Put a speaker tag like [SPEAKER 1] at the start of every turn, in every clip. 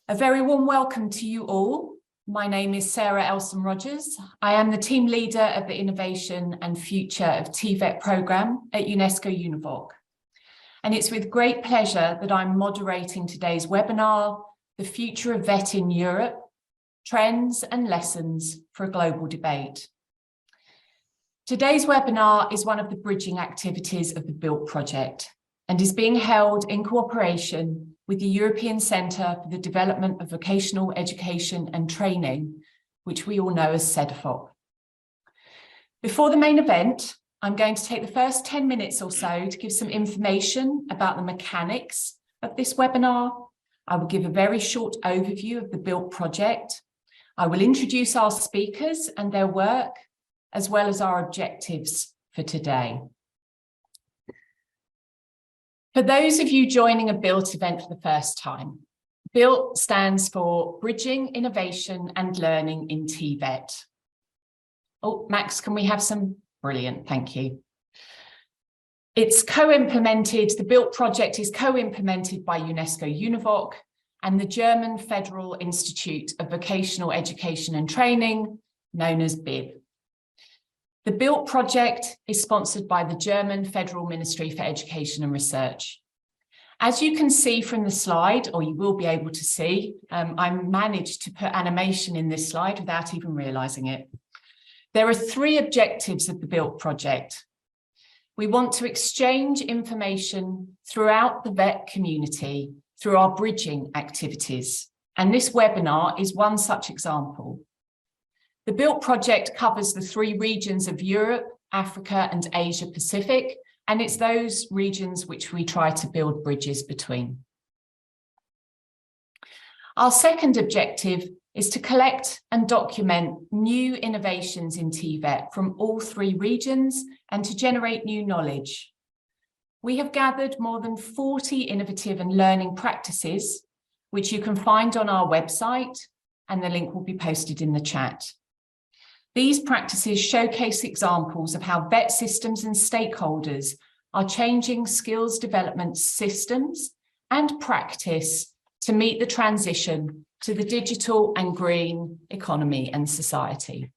[SPEAKER 1] A very warm welcome to you all. My name is Sarah Elson-Rogers. I am the team leader of the Innovation and Future of TVET programme at UNESCO-UNEVOC. And it's with great pleasure that I'm moderating today's webinar, The Future of VET in Europe, Trends and Lessons for a Global Debate. Today's webinar is one of the bridging activities of the BUILT project and is being held in cooperation with the European Centre for the Development of Vocational Education and Training, which we all know as CEDEFOP. Before the main event, I'm going to take the first 10 minutes or so to give some information about the mechanics of this webinar. I will give a very short overview of the BUILT project. I will introduce our speakers and their work, as well as our objectives for today. For those of you joining a BUILT event for the first time, BUILT stands for Bridging Innovation and Learning in TVET. Oh, Max, can we have some? Brilliant, thank you. It's co-implemented, the BUILT project is co-implemented by UNESCO-UNEVOC and the German Federal Institute of Vocational Education and Training, known as BIV. The BUILT project is sponsored by the German Federal Ministry for Education and Research. As you can see from the slide, or you will be able to see, I managed to put animation in this slide without even realizing it. There are three objectives of the BUILT project. We want to exchange information throughout the VET community through our bridging activities, and this webinar is one such example. The BUILT project covers the three regions of Europe, Africa, and Asia Pacific, and it's those regions which we try to build bridges between. Our second objective is to collect and document new innovations in TVET from all three regions and to generate new knowledge. We have gathered more than 40 innovative and learning practices, which you can find on our website, and the link will be posted in the chat. These practices showcase examples of how VET systems and stakeholders are changing skills development systems and practice to meet the transition to the digital and green economy and society.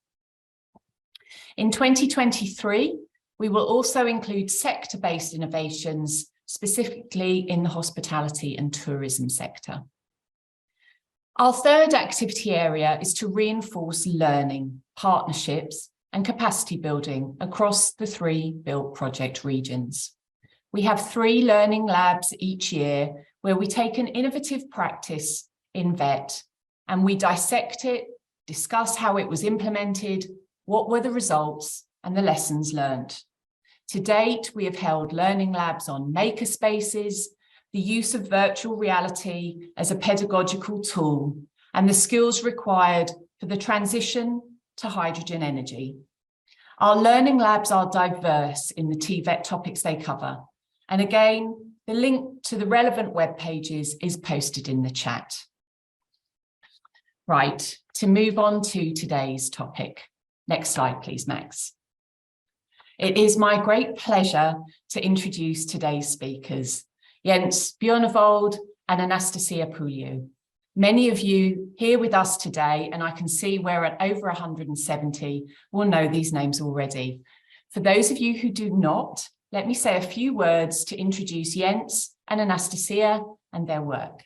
[SPEAKER 1] In 2023, we will also include sector-based innovations, specifically in the hospitality and tourism sector. Our third activity area is to reinforce learning, partnerships, and capacity building across the three BUILT project regions. We have 3 learning labs each year where we take an innovative practice in VET and we dissect it, discuss how it was implemented, what were the results, and the lessons learned. To date, we have held learning labs on makerspaces, the use of virtual reality as a pedagogical tool, and the skills required for the transition to hydrogen energy. Our learning labs are diverse in the TVET topics they cover. And again, the link to the relevant web pages is posted in the chat. Right, to move on to today's topic. Next slide, please, Max. It is my great pleasure to introduce today's speakers, Jens Bjørnåvold and Anastasia Pouliou. Many of you here with us today, and I can see we're at over 170, will know these names already. For those of you who do not, let me say a few words to introduce Jens and Anastasia and their work.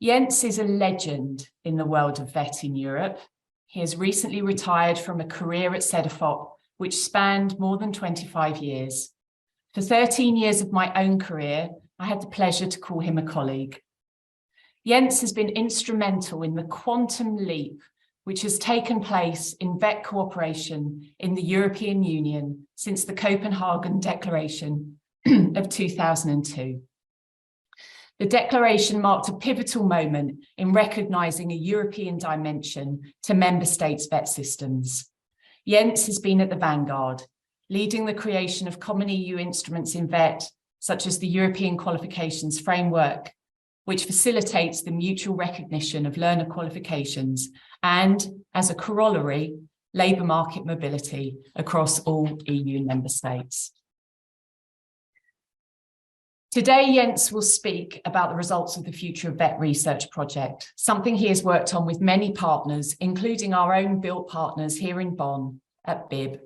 [SPEAKER 1] Jens is a legend in the world of VET in Europe. He has recently retired from a career at CEDEFOP, which spanned more than 25 years. For 13 years of my own career, I had the pleasure to call him a colleague. Jens has been instrumental in the quantum leap which has taken place in VET cooperation in the European Union since the Copenhagen Declaration of 2002. The declaration marked a pivotal moment in recognising a European dimension to member states' VET systems. Jens has been at the vanguard, leading the creation of common EU instruments in VET, such as the European Qualifications Framework, which facilitates the mutual recognition of learner qualifications and, as a corollary, labour market mobility across all EU member states. Today, Jens will speak about the results of the Future of Vet Research project, something he has worked on with many partners, including our own built partners here in Bonn at BIB.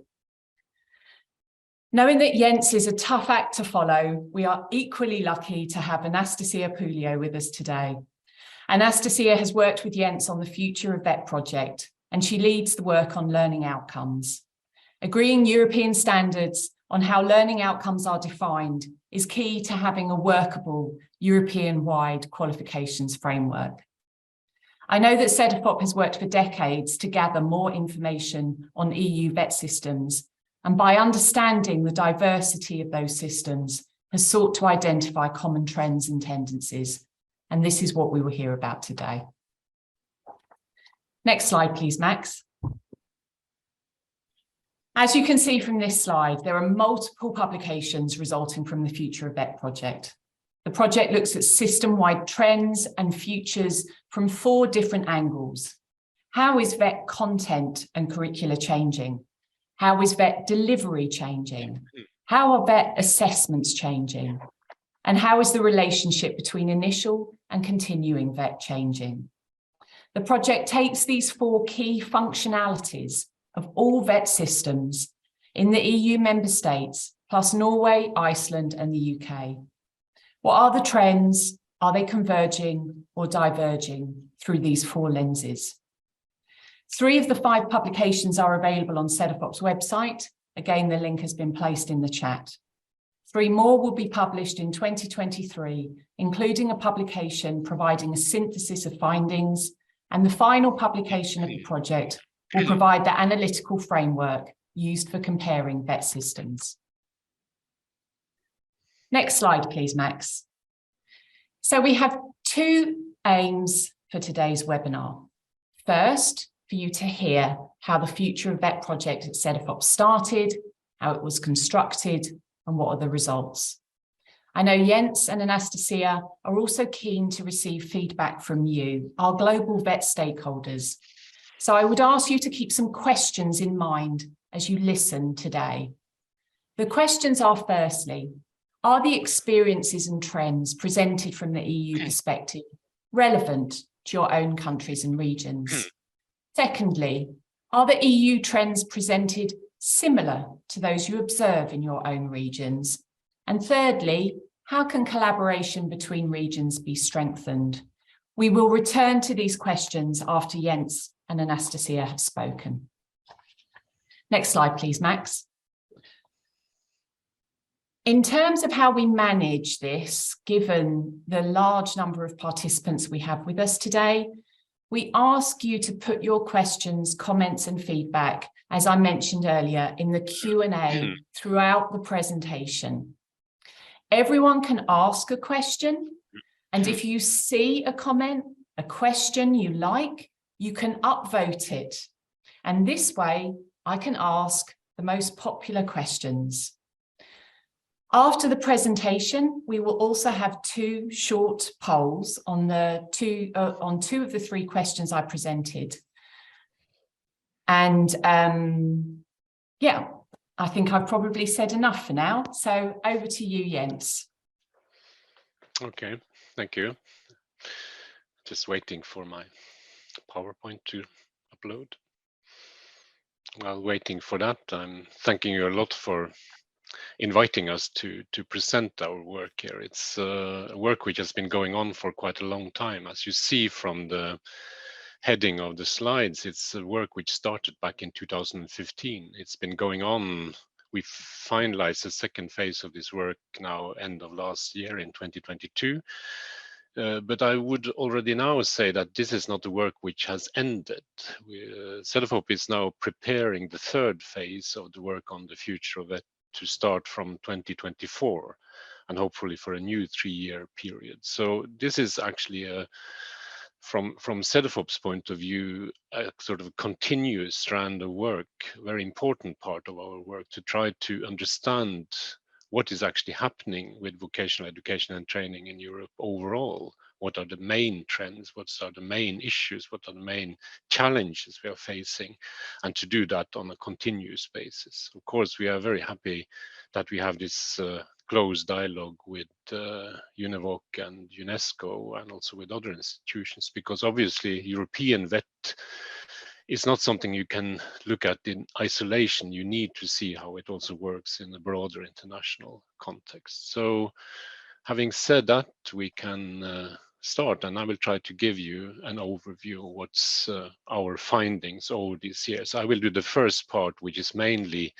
[SPEAKER 1] Knowing that Jens is a tough act to follow, we are equally lucky to have Anastasia Pouliou with us today. Anastasia has worked with Jens on the Future of Vet project, and she leads the work on learning outcomes. Agreeing European standards on how learning outcomes are defined is key to having a workable European-wide qualifications framework. I know that CEDEFOP has worked for decades to gather more information on EU vet systems, and by understanding the diversity of those systems, has sought to identify common trends and tendencies. And this is what we will hear about today. Next slide, please, Max. As you can see from this slide, there are multiple publications resulting from the Future of Vet project. The project looks at system-wide trends and futures from 4 different angles. How is vet content and curricula changing? How is vet delivery changing? How are vet assessments changing? And how is the relationship between initial and continuing vet changing? The project takes these 4 key functionalities of all vet systems in the EU member states, plus Norway, Iceland, and the UK. What are the trends? Are they converging or diverging through these 4 lenses? 3 of the 5 publications are available on CEDEFOP's website. Again, the link has been placed in the chat. 3 more will be published in 2023, including a publication providing a synthesis of findings, and the final publication of the project will provide the analytical framework used for comparing vet systems. Next slide, please, Max. So we have 2 aims for today's webinar. First, for you to hear how the Future of Vet project at CEDEFOP started, how it was constructed, and what are the results. I know Jens and Anastasia are also keen to receive feedback from you, our global vet stakeholders. So I would ask you to keep some questions in mind as you listen today. The questions are, firstly, are the experiences and trends presented from the EU perspective relevant to your own countries and regions? Secondly, are the EU trends presented similar to those you observe in your own regions? And thirdly, how can collaboration between regions be strengthened? We will return to these questions after Jens and Anastasia have spoken. Next slide, please, Max. In terms of how we manage this, given the large number of participants we have with us today, we ask you to put your questions, comments, and feedback, as I mentioned earlier, in the Q&A throughout the presentation. Everyone can ask a question, and if you see a comment, a question you like, you can upvote it. And this way, I can ask the most popular questions. After the presentation, we will also have 2 short polls on two of the 3 questions I presented. And yeah, I think I've probably said enough for now. So over to you, Jens.
[SPEAKER 2] Okay, thank you. Just waiting for my PowerPoint to upload. While waiting for that, I'm thanking you a lot for inviting us to present our work here. It's work which has been going on for quite a long time. As you see from the heading of the slides, it's a work which started back in 2015. It's been going on. We finalized the 2nd phase of this work now end of last year in 2022. But I would already now say that this is not the work which has ended. CEDEFOP is now preparing the 3rd phase of the work on the future of vet to start from 2024, and hopefully for a new 3-year period. So this is actually from CEDEFOP's point of view, a sort of continuous strand of work, very important part of our work, to try to understand what is actually happening with vocational education and training in Europe overall. what are the main trends, what are the main issues, what are the main challenges we are facing, and to do that on a continuous basis. Of course, we are very happy that we have this close dialogue with UNEVOC and UNESCO and also with other institutions, because obviously European VET is not something you can look at in isolation. You need to see how it also works in a broader international context. So having said that, we can start, and I will try to give you an overview of what's our findings over these years. I will do the first part, which is mainly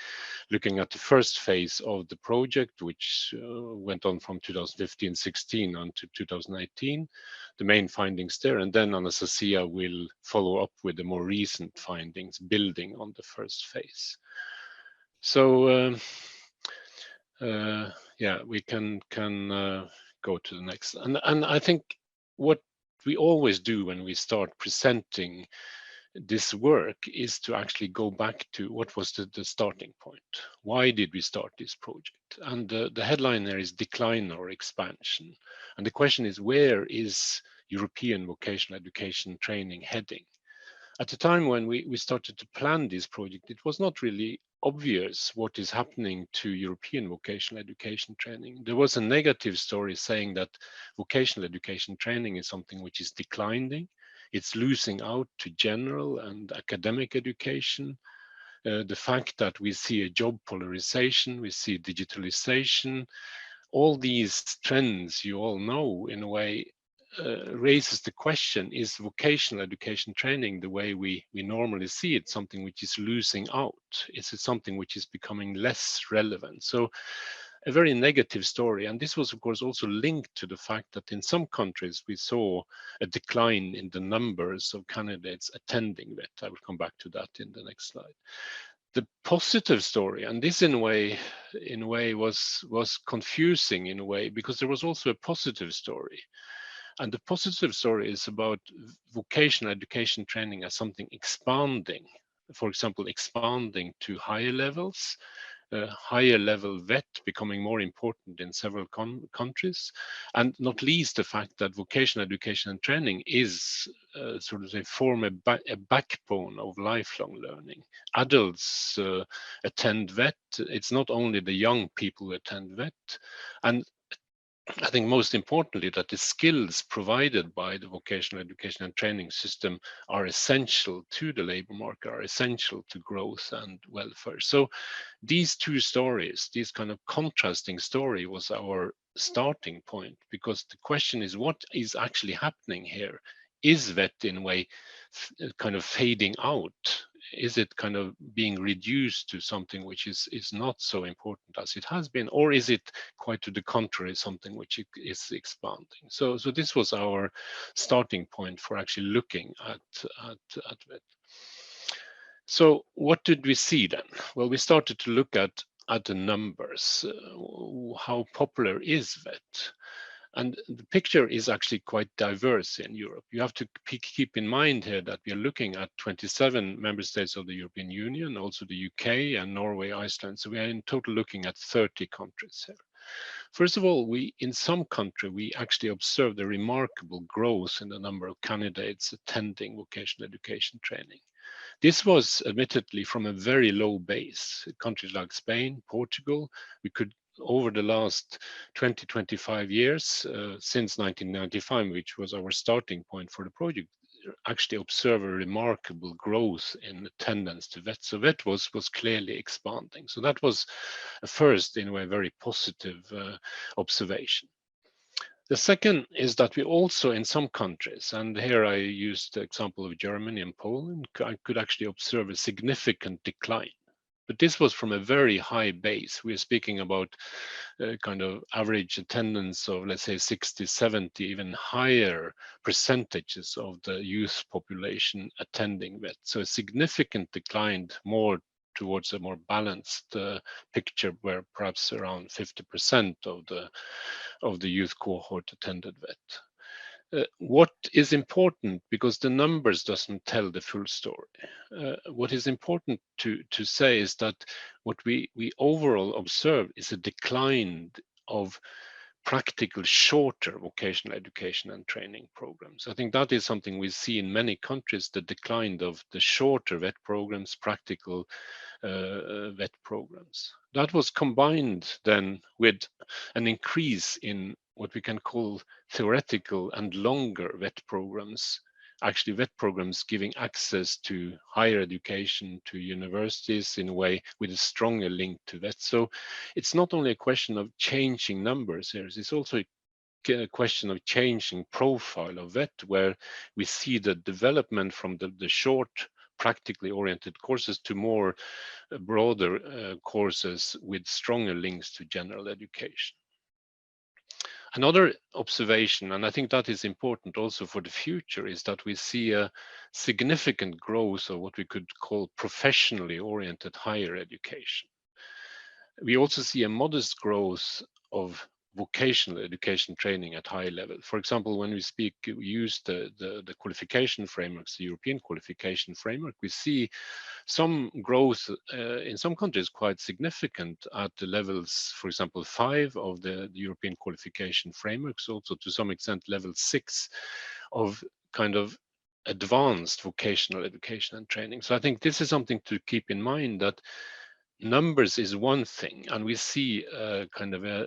[SPEAKER 2] looking at the first phase of the project, which went on from 2015-16 on to 2018, the main findings there, and then Anastasia will follow up with the more recent findings building on the first phase. So yeah, we can go to the next. And I think what we always do when we start presenting this work is to actually go back to what was the starting point. Why did we start this project? And the headline there is decline or expansion. And the question is, where is European vocational education training heading? At the time when we started to plan this project, it was not really obvious what is happening to European vocational education training. There was a negative story saying that vocational education training is something which is declining. It's losing out to general and academic education. The fact that we see a job polarization, we see digitalization, all these trends you all know in a way raises the question, is vocational education training the way we normally see it, something which is losing out? Is it something which is becoming less relevant? So a very negative story. And this was, of course, also linked to the fact that in some countries we saw a decline in the numbers of candidates attending VET. I will come back to that in the next slide. The positive story, and this in a way was confusing in a way, because there was also a positive story. And the positive story is about vocational education training as something expanding, for example, expanding to higher levels, higher level VET becoming more important in several countries, and not least the fact that vocational education and training is sort of form a backbone of lifelong learning. Adults attend VET. It's not only the young people who attend VET, and I think most importantly that the skills provided by the vocational education and training system are essential to the labor market, are essential to growth and welfare. So these two stories, this kind of contrasting story, was our starting point, because the question is, what is actually happening here? Is VET in a way kind of fading out? Is it kind of being reduced to something which is not so important as it has been, or is it quite to the contrary, something which is expanding? So this was our starting point for actually looking at VET. So what did we see then? Well, we started to look at the numbers. How popular is VET? And the picture is actually quite diverse in Europe. You have to keep in mind here that we are looking at 27 member states of the European Union, also the UK and Norway, Iceland. So we are in total looking at 30 countries here. First of all, in some country, we actually observed a remarkable growth in the number of candidates attending vocational education training. This was admittedly from a very low base. Countries like Spain, Portugal, we could, over the last 20-25 years, since 1995, which was our starting point for the project, actually observe a remarkable growth in attendance to VET. So VET was clearly expanding. So that was a first, in a way, very positive observation. The second is that we also, in some countries, and here I used the example of Germany and Poland, I could actually observe a significant decline. But this was from a very high base. We're speaking about kind of average attendance of, let's say, 60, 70, even higher percentages of the youth population attending VET. So a significant decline, more towards a more balanced picture, where perhaps around 50% of the youth cohort attended VET. What is important, because the numbers doesn't tell the full story, what is important to say is that what we overall observe is a decline of practical, shorter vocational education and training programs. I think that is something we see in many countries, the decline of the shorter VET programs, practical VET programs. That was combined then with an increase in what we can call theoretical and longer VET programs. Actually, VET programs giving access to higher education, to universities in a way with a stronger link to VET. So it's not only a question of changing numbers here, it's also a question of changing profile of VET, where we see the development from the short, practically oriented courses to more broader courses with stronger links to general education. Another observation, and I think that is important also for the future, is that we see a significant growth of what we could call professionally oriented higher education. We also see a modest growth of vocational education training at high level. For example, when we use the qualification frameworks, the European qualification framework, we see some growth in some countries quite significant at the levels, for example, 5 of the European qualification frameworks, also to some extent level 6 of kind of advanced vocational education and training. So I think this is something to keep in mind, that numbers is one thing, and we see kind of a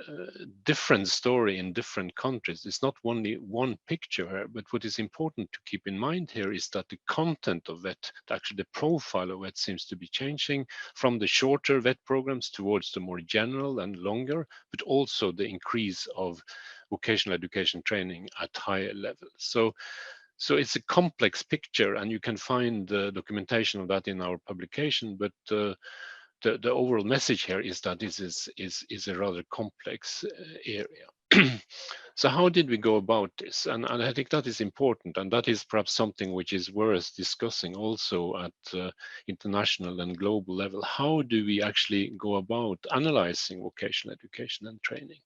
[SPEAKER 2] different story in different countries. It's not only one picture here, but what is important to keep in mind here is that the content of VET, actually the profile of VET, seems to be changing from the shorter VET programs towards the more general and longer, but also the increase of vocational education training at higher levels. So it's a complex picture, and you can find the documentation of that in our publication, but the overall message here is that this is a rather complex area. So how did we go about this? And I think that is important, and that is perhaps something which is worth discussing also at international and global level. How do we actually go about analyzing vocational education and training?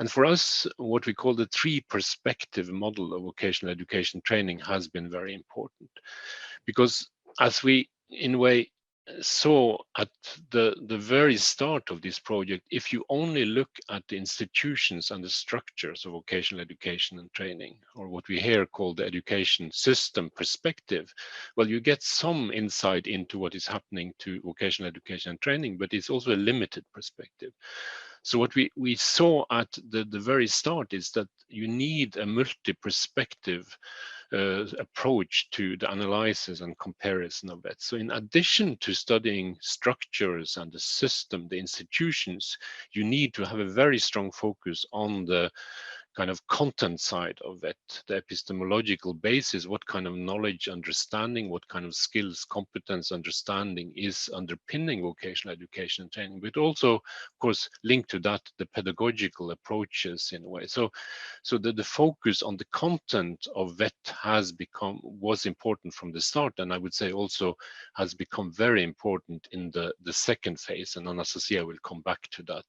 [SPEAKER 2] And for us, what we call the 3-perspective model of vocational education training has been very important, because as we, in a way, saw at the very start of this project, if you only look at the institutions and the structures of vocational education and training, or what we here call the education system perspective, well, you get some insight into what is happening to vocational education and training, but it's also a limited perspective. So what we saw at the very start is that you need a multi-perspective approach to the analysis and comparison of that. So in addition to studying structures and the system, the institutions, you need to have a very strong focus on the kind of content side of it, the epistemological basis, what kind of knowledge, understanding, what kind of skills, competence, understanding is underpinning vocational education and training, but also, of course, linked to that, the pedagogical approaches in a way. So the focus on the content of VET was important from the start, and I would say also has become very important in the second phase, and Anastasia will come back to that.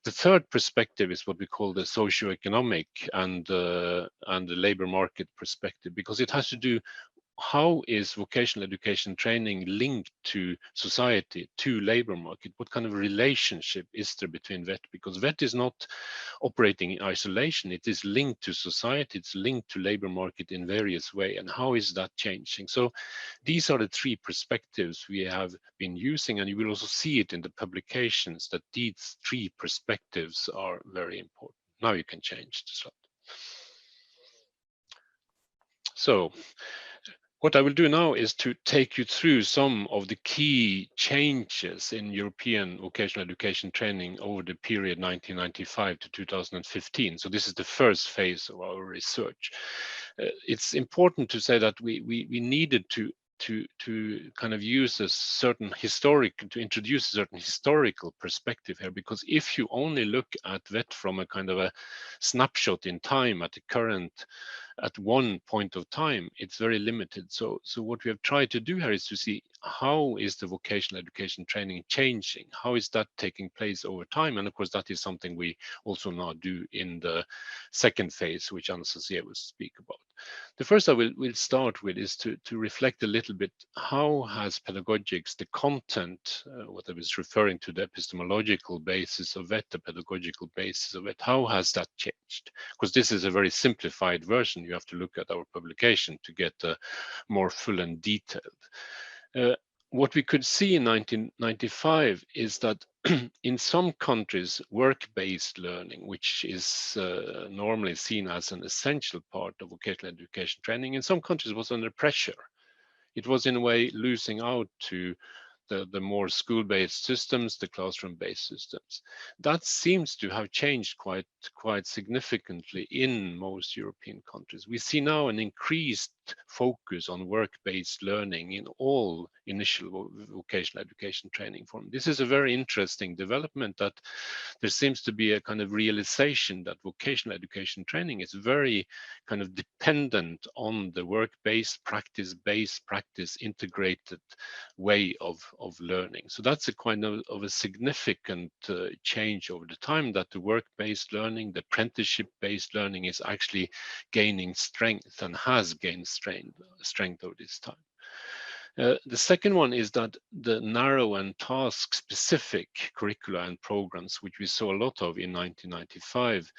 [SPEAKER 2] The third perspective is what we call the socioeconomic and the labor market perspective, because it has to do how is vocational education training linked to society, to labor market? What kind of relationship is there between VET? Because VET is not operating in isolation. It is linked to society. It's linked to labor market in various ways. And how is that changing? So these are the 3 perspectives we have been using. And you will also see it in the publications that these 3 perspectives are very important. Now you can change the slide. So what I will do now is to take you through some of the key changes in European vocational education training over the period 1995 to 2015. So this is the first phase of our research. It's important to say that we needed to kind of use a certain to introduce a certain historical perspective here, because if you only look at VET from a kind of a snapshot in time at the current at one point of time, it's very limited. So what we have tried to do here is to see how is the vocational education training changing? How is that taking place over time? And of course, that is something we also now do in the second phase, which Anastasia will speak about. The first I will start with is to reflect a little bit, how has pedagogics, the content, what I was referring to, the epistemological basis of VET, the pedagogical basis of VET, how has that changed? Because this is a very simplified version. You have to look at our publication to get more full and detailed. What we could see in 1995 is that in some countries, work-based learning, which is normally seen as an essential part of vocational education training, in some countries was under pressure. It was in a way losing out to the more school-based systems, the classroom-based systems. That seems to have changed quite significantly in most European countries. We see now an increased focus on work-based learning in all initial vocational education training forms. This is a very interesting development, that there seems to be a kind of realization that vocational education training is very kind of dependent on the work-based, practice-based, practice integrated way of learning. So that's a kind of a significant change over the time, that the work-based learning, the apprenticeship-based learning is actually gaining strength and has gained strength over this time. The second one is that the narrow and task-specific curricula and programs, which we saw a lot of in 1995,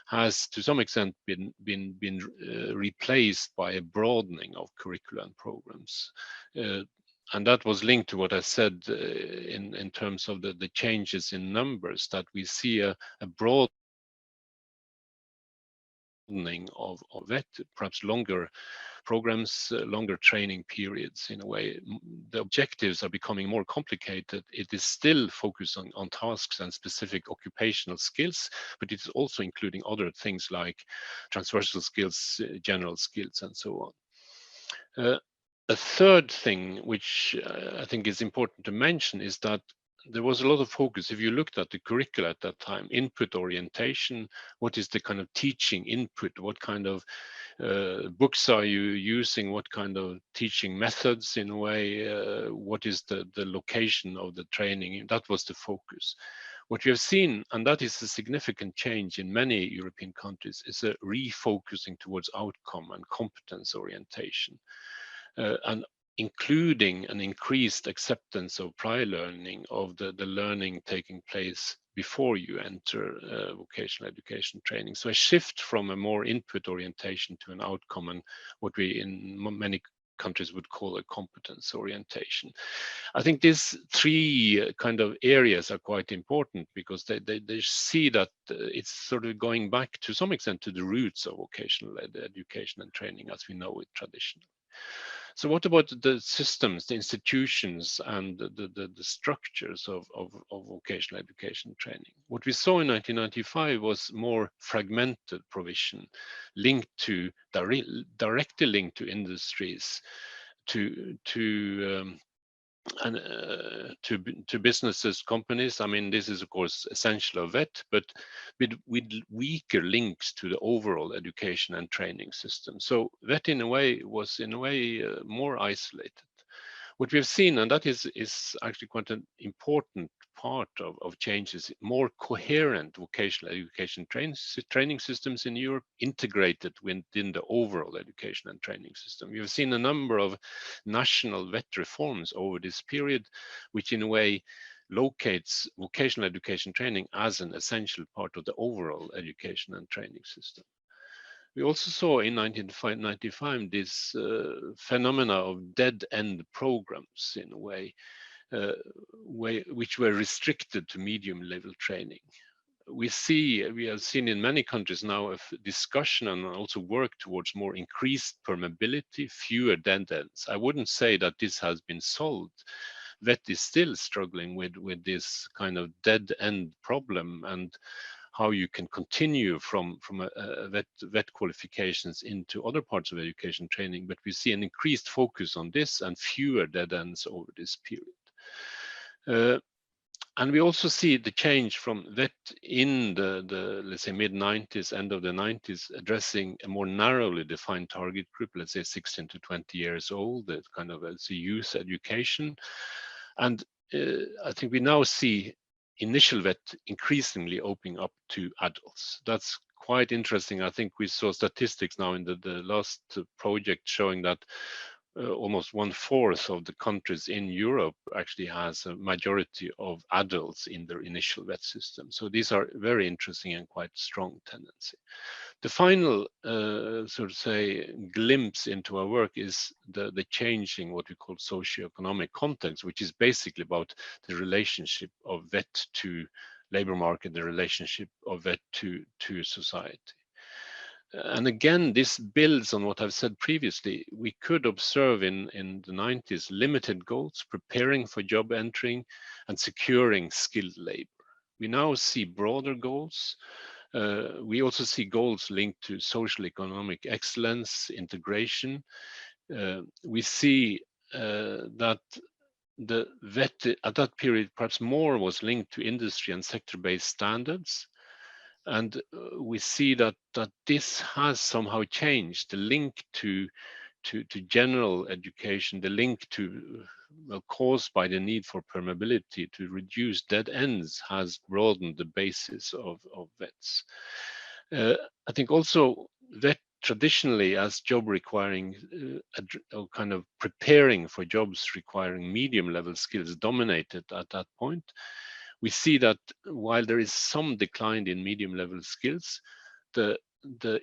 [SPEAKER 2] has to some extent been replaced by a broadening of curricula and programs. And that was linked to what I said in terms of the changes in numbers, that we see a broadening of VET, perhaps longer programs, longer training periods. In a way, the objectives are becoming more complicated. It is still focused on tasks and specific occupational skills, but it's also including other things like transversal skills, general skills, and so on. A third thing, which I think is important to mention, is that there was a lot of focus, if you looked at the curricula at that time, input orientation, what is the kind of teaching input, what kind of books are you using, what kind of teaching methods, in a way, what is the location of the training. That was the focus. What we have seen, and that is a significant change in many European countries, is a refocusing towards outcome and competence orientation. And including an increased acceptance of prior learning, of the learning taking place before you enter vocational education training. So a shift from a more input orientation to an outcome, and what we in many countries would call a competence orientation. I think these three kind of areas are quite important, because they see that it's sort of going back to some extent to the roots of vocational education and training as we know it traditionally. So what about the systems, the institutions, and the structures of vocational education training? What we saw in 1995 was more fragmented provision, linked to directly linked to industries, to businesses, companies. I mean, this is of course essential of VET, but with weaker links to the overall education and training system. So VET was in a way more isolated. What we've seen, and that is actually quite an important part of changes, more coherent vocational education training systems in Europe, integrated within the overall education and training system. You've seen a number of national VET reforms over this period, which in a way locates vocational education training as an essential part of the overall education and training system. We also saw in 1995 this phenomena of dead-end programs, in a way, which were restricted to medium-level training. We have seen in many countries now a discussion and also work towards more increased permeability, fewer dead ends. I wouldn't say that this has been solved. VET is still struggling with this kind of dead end problem, and how you can continue from a VET qualifications into other parts of education training. But we see an increased focus on this and fewer dead ends over this period. And we also see the change from VET in the let's say mid-90s, end of the 90s, addressing a more narrowly defined target group, let's say 16 to 20 years old, that kind of as a youth education. And I think we now see initial VET increasingly opening up to adults. That's quite interesting. I think we saw statistics now in the last project showing that almost 1/4 of the countries in Europe actually has a majority of adults in their initial VET system. So these are very interesting and quite strong tendency. The final sort of say glimpse into our work is the changing what we call socioeconomic context, which is basically about the relationship of VET to labor market, the relationship of VET to society. And again, this builds on what I've said previously. We could observe in the 90s limited goals, preparing for job entering and securing skilled labor. We now see broader goals. We also see goals linked to social economic excellence, integration. We see that the VET at that period perhaps more was linked to industry and sector-based standards. And we see that this has somehow changed. The link to general education, the link to caused by the need for permeability to reduce dead ends, has broadened the basis of VETs. I think also VET traditionally as job requiring kind of preparing for jobs requiring medium level skills dominated at that point. We see that while there is some decline in medium level skills, the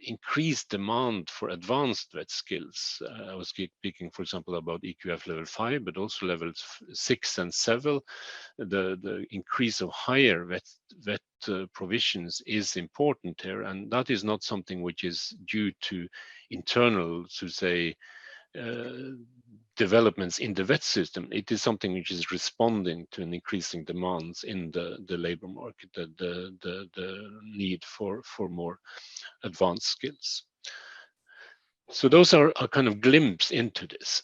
[SPEAKER 2] increased demand for advanced VET skills, I was speaking, for example, about EQF level 5, but also levels 6 and 7, the increase of higher VET provisions is important here. And that is not something which is due to internal, to say, developments in the VET system. It is something which is responding to an increasing demands in the labor market, the need for more advanced skills. So those are a kind of glimpse into this.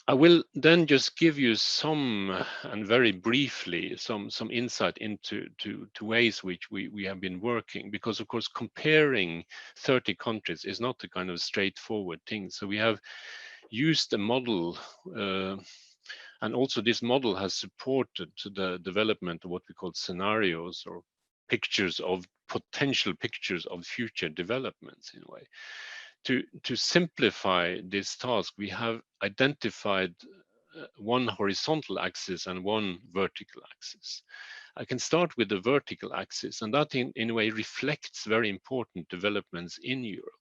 [SPEAKER 2] I will then just give you some, and very briefly, some insight into ways which we have been working, because of course comparing 30 countries is not a kind of straightforward thing. So we have used a model, and also this model has supported the development of what we call scenarios, or potential pictures of future developments in a way. To simplify this task, we have identified one horizontal axis and one vertical axis. I can start with the vertical axis, and that in a way reflects very important developments in Europe.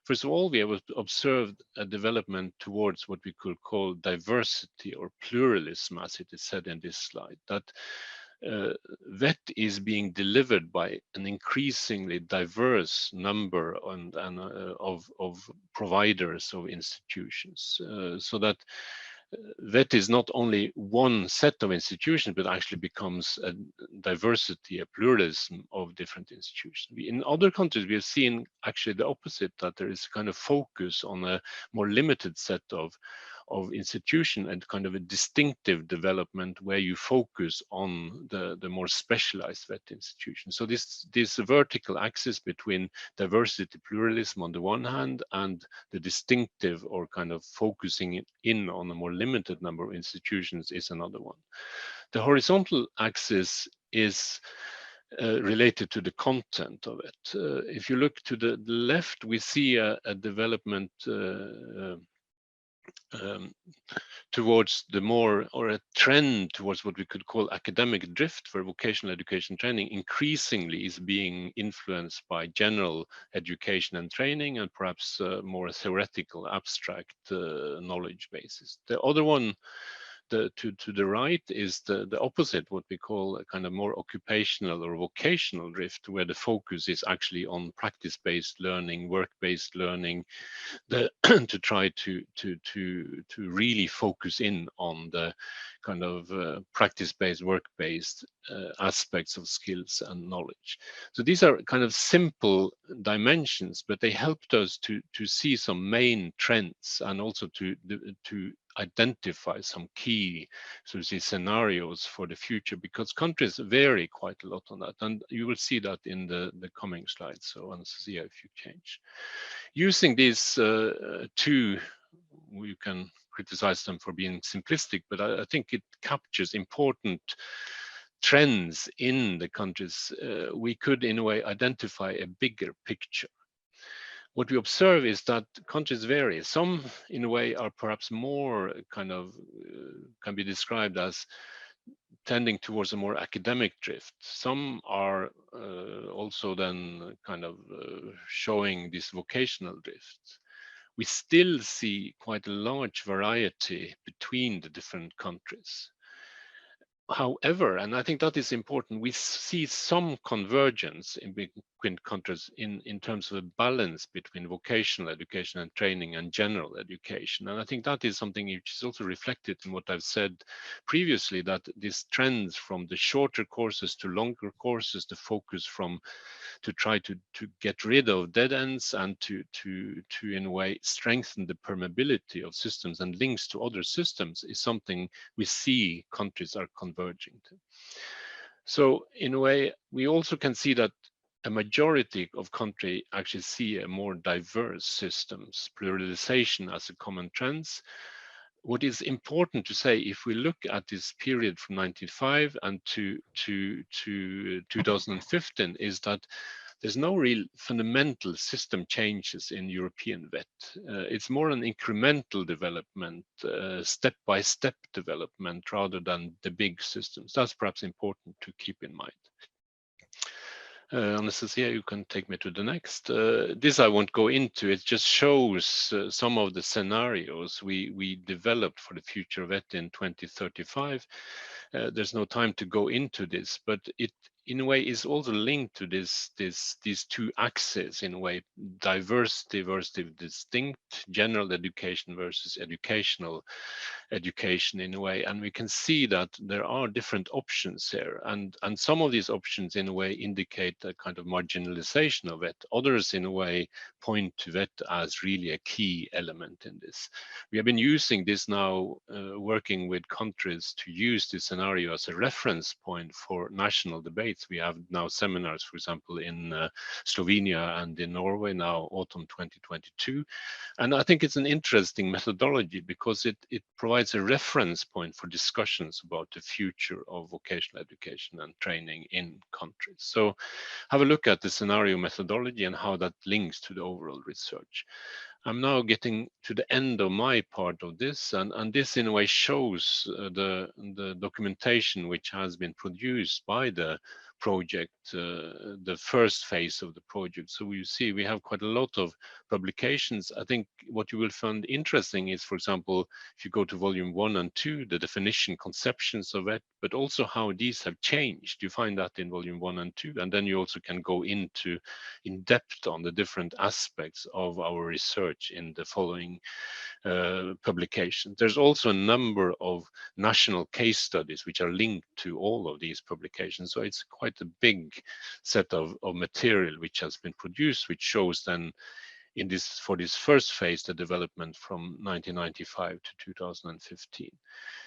[SPEAKER 2] First of all, we have observed a development towards what we could call diversity or pluralism, as it is said in this slide, that VET is being delivered by an increasingly diverse number of providers of institutions, so that VET is not only one set of institutions, but actually becomes a diversity, a pluralism of different institutions. In other countries, we have seen actually the opposite, that there is kind of focus on a more limited set of institution and kind of a distinctive development where you focus on the more specialized VET institutions. So this vertical axis between diversity, pluralism on the one hand, and the distinctive or kind of focusing in on a more limited number of institutions is another one. The horizontal axis is related to the content of it. If you look to the left, we see a development towards the more, or a trend towards what we could call academic drift, where vocational education training increasingly is being influenced by general education and training, and perhaps more theoretical, abstract knowledge bases. The other one, to the right, is the opposite, what we call a kind of more occupational or vocational drift, where the focus is actually on practice-based learning, work-based learning, to try to really focus in on the kind of practice-based, work-based aspects of skills and knowledge. So these are kind of simple dimensions, but they helped us to see some main trends and also to identify some key scenarios for the future, because countries vary quite a lot on that, and you will see that in the coming slides. So Anastasia, if you change. Using these two, you can criticize them for being simplistic, but I think it captures important trends in the countries. We could in a way identify a bigger picture. What we observe is that countries vary. Some in a way are perhaps more kind of can be described as tending towards a more academic drift. Some are also then kind of showing this vocational drift. We still see quite a large variety between the different countries. However, and I think that is important, we see some convergence in between countries in terms of a balance between vocational education and training and general education. And I think that is something which is also reflected in what I've said previously, that this trends from the shorter courses to longer courses, the focus from to try to get rid of dead ends and to in a way strengthen the permeability of systems and links to other systems is something we see countries are converging to. So in a way, we also can see that a majority of countries actually see a more diverse systems, pluralization as a common trend. What is important to say, if we look at this period from 1995 and to 2015, is that there's no real fundamental system changes in European VET. It's more an incremental development, step-by-step development, rather than the big systems. That's perhaps important to keep in mind. Anastasia, you can take me to the next. This I won't go into. It just shows some of the scenarios we developed for the future of VET in 2035. There's no time to go into this, but it in a way is also linked to these two axes in a way: diversity versus distinct, general education versus educational education in a way. And we can see that there are different options here, and some of these options in a way indicate a kind of marginalization of it. Others in a way point to it as really a key element in this. We have been using this now, working with countries to use this scenario as a reference point for national debates. We have now seminars, for example, in Slovenia and in Norway now, autumn 2022. And I think it's an interesting methodology because it provides a reference point for discussions about the future of vocational education and training in countries. So have a look at the scenario methodology and how that links to the overall research. I'm now getting to the end of my part of this, and this in a way shows the documentation which has been produced by the project, the first phase of the project. So you see we have quite a lot of publications. I think what you will find interesting is, for example, if you go to volume 1 and 2, the definition conceptions of it, but also how these have changed. You find that in volume 1 and 2, and then you also can go into in depth on the different aspects of our research in the following publication. There's also a number of national case studies which are linked to all of these publications. So it's quite a big set of material which has been produced, which shows then in this, for this first phase, the development from 1995 to 2015.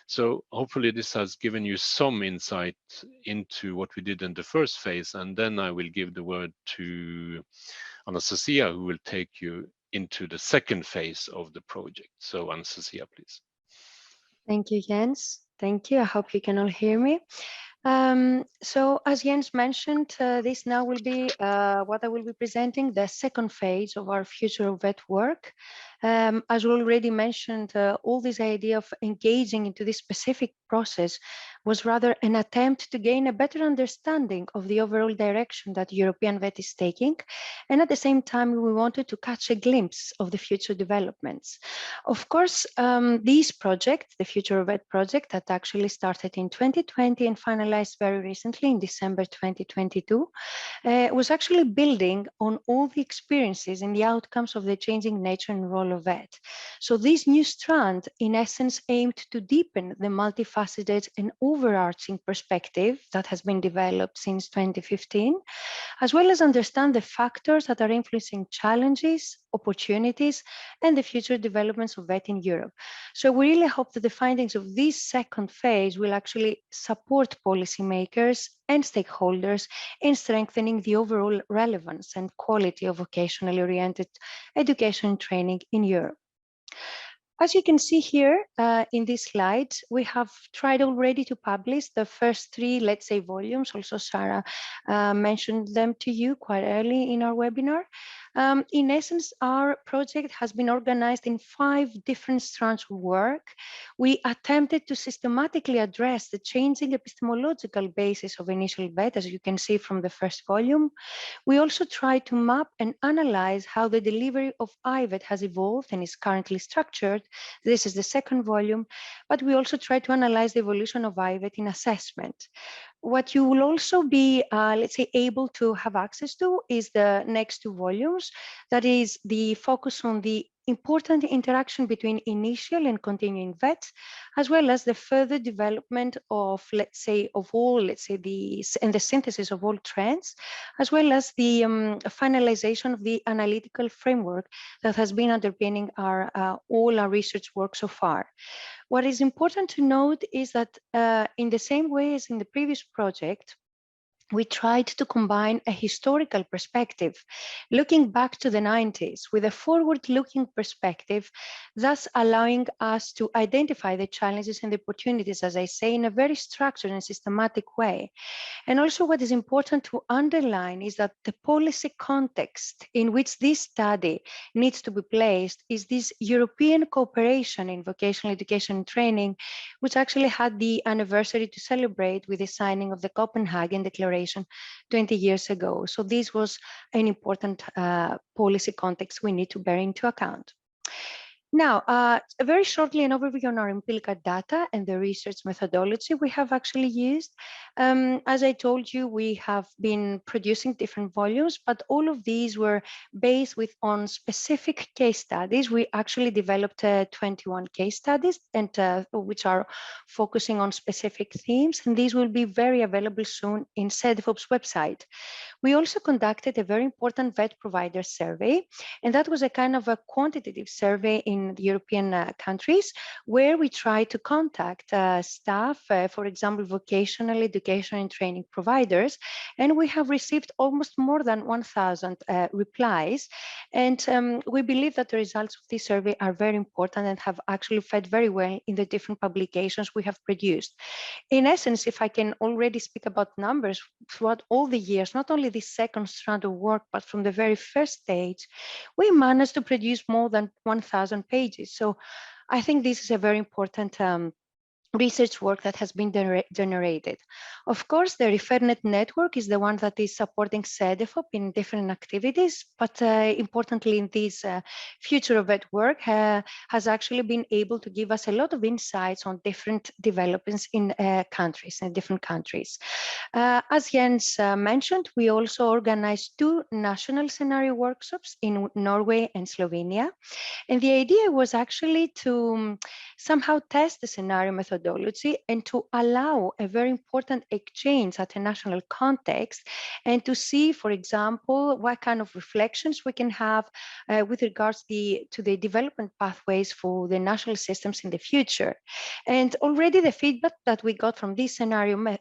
[SPEAKER 2] So hopefully this has given you some insight into what we did in the first phase, and then I will give the word to Anastasia, who will take you into the second phase of the project. So Anastasia, please.
[SPEAKER 3] Thank you, Jens. Thank you. I hope you can all hear me. So as Jens mentioned, this now will be what I will be presenting, the second phase of our future of VET work. As we already mentioned, all this idea of engaging into this specific process was rather an attempt to gain a better understanding of the overall direction that European VET is taking. And at the same time, we wanted to catch a glimpse of the future developments. Of course, this project, the Future of VET project, that actually started in 2020 and finalized very recently in December 2022, was actually building on all the experiences and the outcomes of the changing nature and role of VET. So this new strand, in essence, aimed to deepen the multifaceted and overarching perspective that has been developed since 2015, as well as understand the factors that are influencing challenges, opportunities, and the future developments of VET in Europe. So we really hope that the findings of this second phase will actually support policymakers and stakeholders in strengthening the overall relevance and quality of vocationally oriented education and training in Europe. As you can see here in this slide, we have tried already to publish the first three, let's say, volumes. Also, Sarah mentioned them to you quite early in our webinar. In essence, our project has been organized in 5 different strands of work. We attempted to systematically address the changing epistemological basis of initial VET, as you can see from the first volume. We also tried to map and analyze how the delivery of IVET has evolved and is currently structured. This is the second volume, but we also tried to analyze the evolution of IVET in assessment. What you will also be, let's say, able to have access to is the next 2 volumes. That is the focus on the important interaction between initial and continuing VET, as well as the further development of, let's say, the synthesis of all trends, as well as the finalization of the analytical framework that has been underpinning all our research work so far. What is important to note is that in the same way as in the previous project, we tried to combine a historical perspective, looking back to the 90s with a forward-looking perspective, thus allowing us to identify the challenges and the opportunities, as I say, in a very structured and systematic way. And also what is important to underline is that the policy context in which this study needs to be placed is this European cooperation in vocational education and training, which actually had the anniversary to celebrate with the signing of the Copenhagen Declaration 20 years ago. So this was an important policy context we need to bear into account. Now, very shortly, an overview on our empirical data and the research methodology we have actually used. As I told you, we have been producing different volumes, but all of these were based on specific case studies. We actually developed 21 case studies, and which are focusing on specific themes, and these will be very available soon in CEDEFOP's website. We also conducted a very important VET provider survey, and that was a kind of a quantitative survey in the European countries, where we tried to contact staff, for example, vocational education and training providers, and we have received almost more than 1,000 replies. And we believe that the results of this survey are very important and have actually fed very well in the different publications we have produced. In essence, if I can already speak about numbers, throughout all the years, not only the second strand of work, but from the very first stage, we managed to produce more than 1,000 pages. So I think this is a very important research work that has been generated. Of course, the ReferNet network is the one that is supporting CEDEFOP in different activities, but importantly in this future of VET work has actually been able to give us a lot of insights on different developments in different countries. As Jens mentioned, we also organized 2 national scenario workshops in Norway and Slovenia. And the idea was actually to somehow test the scenario methodology and to allow a very important exchange at a national context, and to see, for example, what kind of reflections we can have with regards to the development pathways for the national systems in the future. And already the feedback that we got from these scenario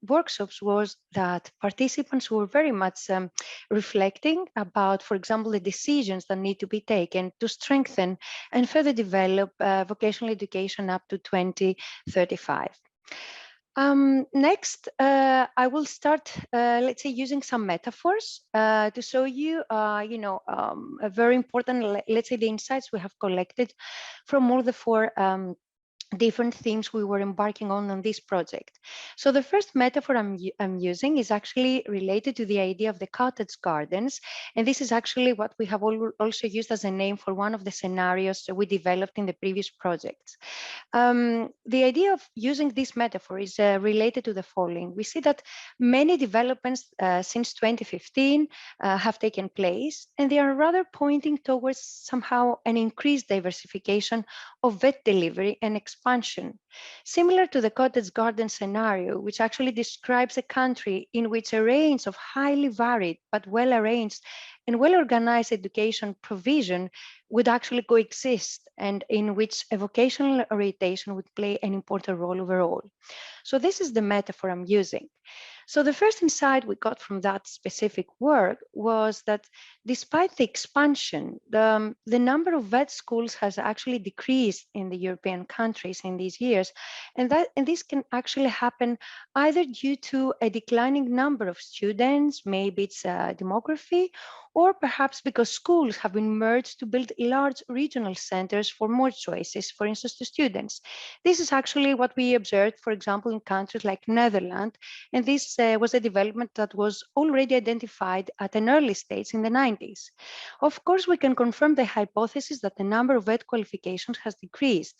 [SPEAKER 3] workshops was that participants were very much reflecting about, for example, the decisions that need to be taken to strengthen and further develop vocational education up to 2035. Next, I will start, let's say, using some metaphors to show you, a very important, let's say, the insights we have collected from all the 4 different themes we were embarking on this project. So the first metaphor I'm using is actually related to the idea of the cottage gardens. And this is actually what we have also used as a name for one of the scenarios that we developed in the previous projects. The idea of using this metaphor is related to the following. We see that many developments since 2015 have taken place, and they are rather pointing towards somehow an increased diversification of VET delivery and expansion. Similar to the cottage garden scenario, which actually describes a country in which a range of highly varied but well-arranged and well-organized education provision would actually coexist, and in which a vocational orientation would play an important role overall. So this is the metaphor I'm using. So the first insight we got from that specific work was that despite the expansion, the number of VET schools has actually decreased in the European countries in these years. And this can actually happen either due to a declining number of students, maybe it's demography, or perhaps because schools have been merged to build large regional centers for more choices, for instance, to students. This is actually what we observed, for example, in countries like Netherlands, and this was a development that was already identified at an early stage in the 90s. Of course, we can confirm the hypothesis that the number of VET qualifications has decreased.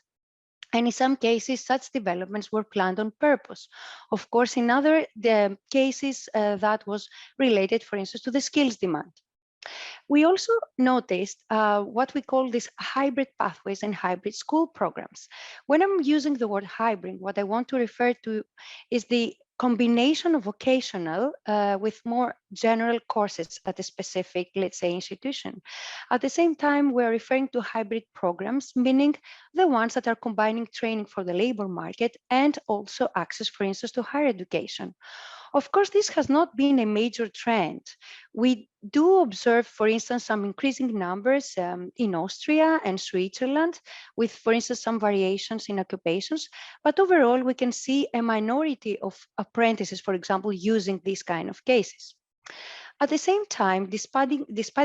[SPEAKER 3] And in some cases, such developments were planned on purpose. Of course, in other cases, that was related, for instance, to the skills demand. We also noticed what we call these hybrid pathways and hybrid school programs. When I'm using the word hybrid, what I want to refer to is the combination of vocational with more general courses at a specific, let's say, institution. At the same time, we're referring to hybrid programs, meaning the ones that are combining training for the labor market and also access, for instance, to higher education. Of course, this has not been a major trend. We do observe, for instance, some increasing numbers in Austria and Switzerland, with, for instance, some variations in occupations. But overall, we can see a minority of apprentices, for example, using these kind of cases. At the same time, despite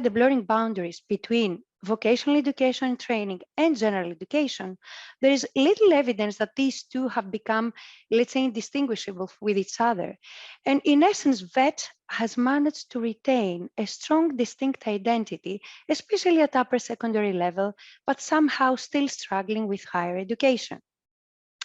[SPEAKER 3] the blurring boundaries between vocational education and training and general education, there is little evidence that these two have become, let's say, indistinguishable with each other. And in essence, VET has managed to retain a strong, distinct identity, especially at upper secondary level, but somehow still struggling with higher education.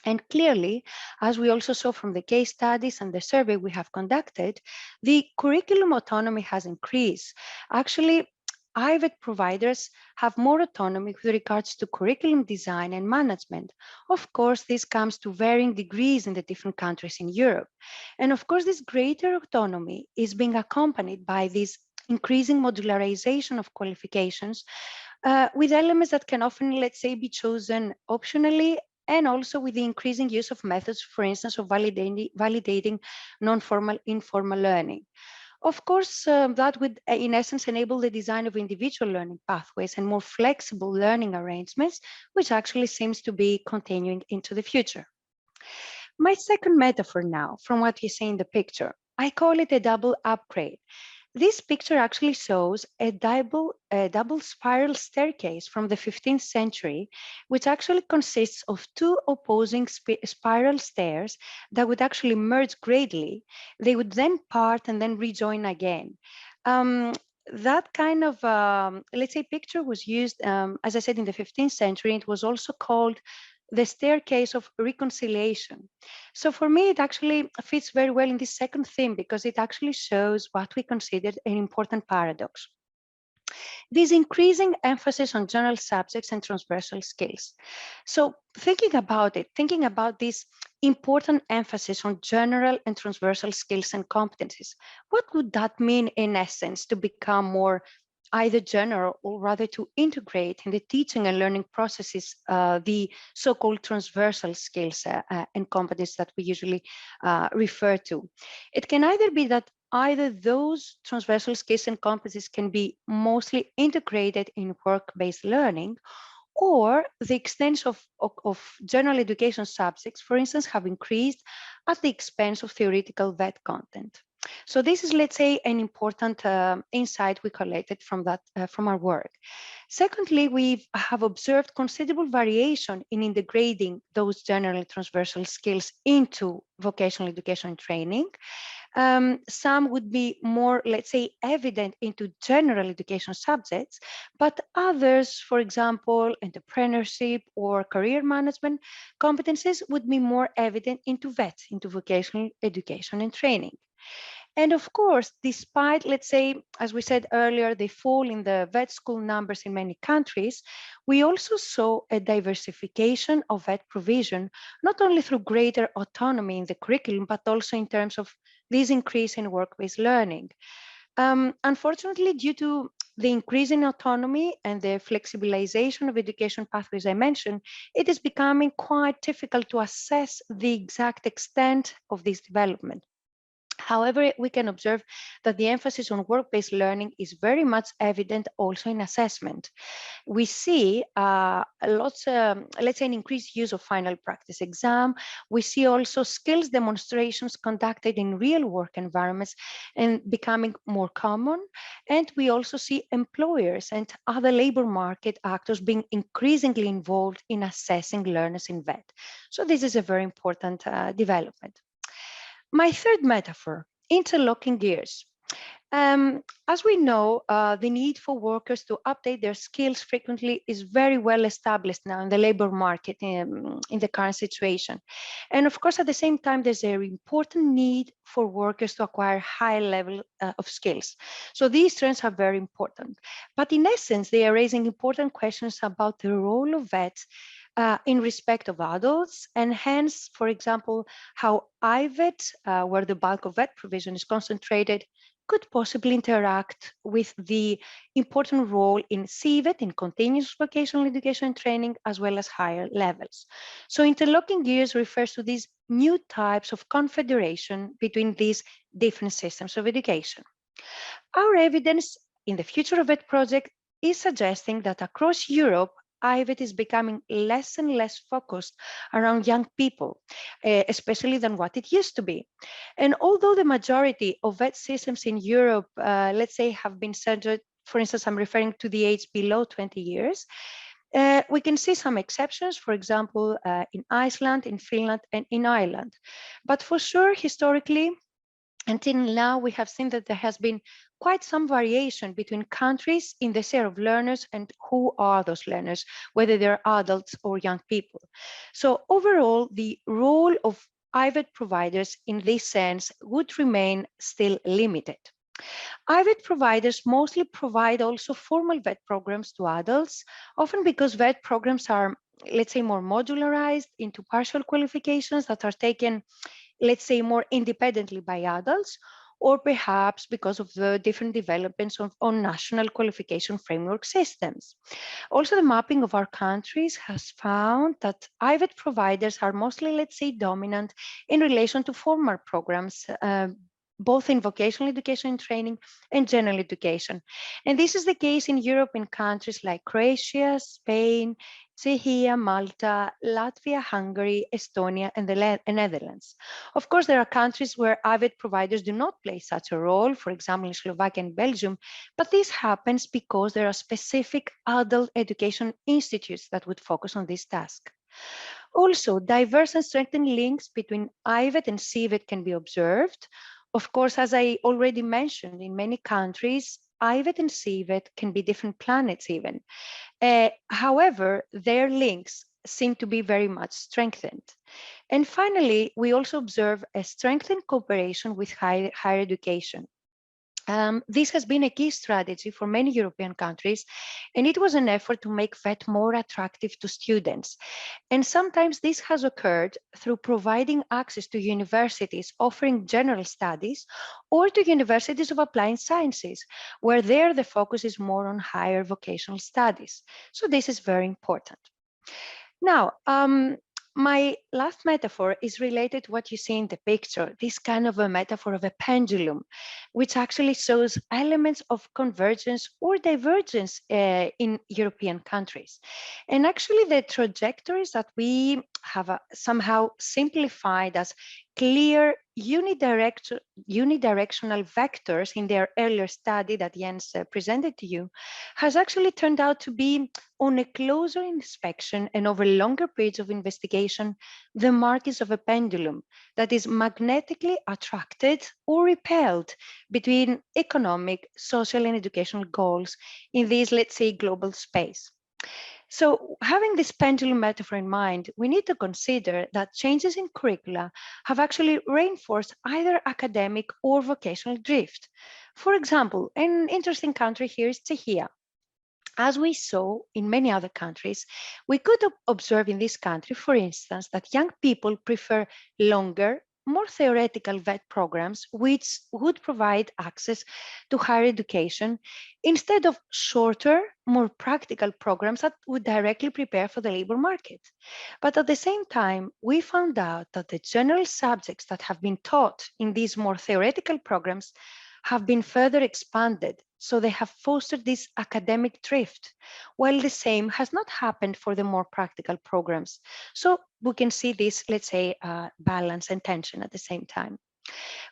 [SPEAKER 3] And clearly, as we also saw from the case studies and the survey we have conducted, the curriculum autonomy has increased. Actually, IVET providers have more autonomy with regards to curriculum design and management. Of course, this comes to varying degrees in the different countries in Europe. And of course, this greater autonomy is being accompanied by this increasing modularization of qualifications with elements that can often, let's say, be chosen optionally, and also with the increasing use of methods, for instance, of validating non-formal, informal learning. Of course, that would, in essence, enable the design of individual learning pathways and more flexible learning arrangements, which actually seems to be continuing into the future. My second metaphor now, from what you see in the picture, I call it a double upgrade. This picture actually shows a double spiral staircase from the 15th century, which actually consists of two opposing spiral stairs that would actually merge greatly. They would then part and then rejoin again. That kind of, let's say, picture was used, as I said, in the 15th century. It was also called the staircase of reconciliation. So for me, it actually fits very well in this second theme because it actually shows what we considered an important paradox. This increasing emphasis on general subjects and transversal skills. So thinking about this important emphasis on general and transversal skills and competencies, what would that mean in essence to become more either general or rather to integrate in the teaching and learning processes the so-called transversal skills and competencies that we usually refer to? It can either be that either those transversal skills and competencies can be mostly integrated in work-based learning, or the extent of general education subjects, for instance, have increased at the expense of theoretical VET content. So this is, let's say, an important insight we collected from that from our work. Secondly, we have observed considerable variation in integrating those general transversal skills into vocational education and training. Some would be more, let's say, evident into general education subjects, but others, for example, entrepreneurship or career management competencies would be more evident into VET, into vocational education and training. And of course, despite, let's say, as we said earlier, the fall in the VET school numbers in many countries, we also saw a diversification of VET provision, not only through greater autonomy in the curriculum, but also in terms of this increase in work-based learning. Unfortunately, due to the increase in autonomy and the flexibilization of education pathways I mentioned, it is becoming quite difficult to assess the exact extent of this development. However, we can observe that the emphasis on work-based learning is very much evident also in assessment. We see let's say, an increased use of final practice exam. We see also skills demonstrations conducted in real work environments and becoming more common. And we also see employers and other labor market actors being increasingly involved in assessing learners in VET. So this is a very important development. My third metaphor, interlocking gears. As we know, the need for workers to update their skills frequently is very well established now in the labor market in the current situation. And of course, at the same time, there's an important need for workers to acquire high level of skills. So these trends are very important. But in essence, they are raising important questions about the role of VET in respect of adults, and hence, for example, how IVET, where the bulk of VET provision is concentrated, could possibly interact with the important role in CEDEFOP, in continuous vocational education and training, as well as higher levels. So interlocking gears refers to these new types of confederation between these different systems of education. Our evidence in the Future of VET project is suggesting that across Europe, IVET is becoming less and less focused around young people, especially than what it used to be. And although the majority of VET systems in Europe, let's say, have been centered, for instance, I'm referring to the age below 20 years, we can see some exceptions, for example, in Iceland, in Finland, and in Ireland. But for sure, historically, until now, we have seen that there has been quite some variation between countries in the share of learners and who are those learners, whether they're adults or young people. So overall, the role of IVET providers in this sense would remain still limited. IVET providers mostly provide also formal VET programs to adults, often because VET programs are, let's say, more modularized into partial qualifications that are taken, let's say, more independently by adults, or perhaps because of the different developments on national qualification framework systems. Also, the mapping of our countries has found that IVET providers are mostly, let's say, dominant in relation to formal programs, both in vocational education and training and general education. And this is the case in Europe in countries like Croatia, Spain, Czechia, Malta, Latvia, Hungary, Estonia, and the Netherlands. Of course, there are countries where IVET providers do not play such a role, for example, in Slovakia and Belgium, but this happens because there are specific adult education institutes that would focus on this task. Also, diverse and strengthened links between IVET and CEDEFOP can be observed. Of course, as I already mentioned, in many countries, IVET and CEDEFOP can be different planets even. However, their links seem to be very much strengthened. And finally, we also observe a strengthened cooperation with higher education. This has been a key strategy for many European countries, and it was an effort to make VET more attractive to students. And sometimes this has occurred through providing access to universities offering general studies or to universities of applied sciences, where there the focus is more on higher vocational studies. So this is very important. Now, my last metaphor is related to what you see in the picture, this kind of a metaphor of a pendulum, which actually shows elements of convergence or divergence in European countries. And actually the trajectories that we have somehow simplified as clear unidirectional vectors in their earlier study that Jens presented to you, has actually turned out to be, on a closer inspection and over longer periods of investigation, the markings of a pendulum that is magnetically attracted or repelled between economic, social, and educational goals in this, let's say, global space. So having this pendulum metaphor in mind, we need to consider that changes in curricula have actually reinforced either academic or vocational drift. For example, an interesting country here is Czechia. As we saw in many other countries, we could observe in this country, for instance, that young people prefer longer, more theoretical VET programs, which would provide access to higher education, instead of shorter, more practical programs that would directly prepare for the labor market. But at the same time, we found out that the general subjects that have been taught in these more theoretical programs have been further expanded. So they have fostered this academic drift, while the same has not happened for the more practical programs. So we can see this, let's say, balance and tension at the same time.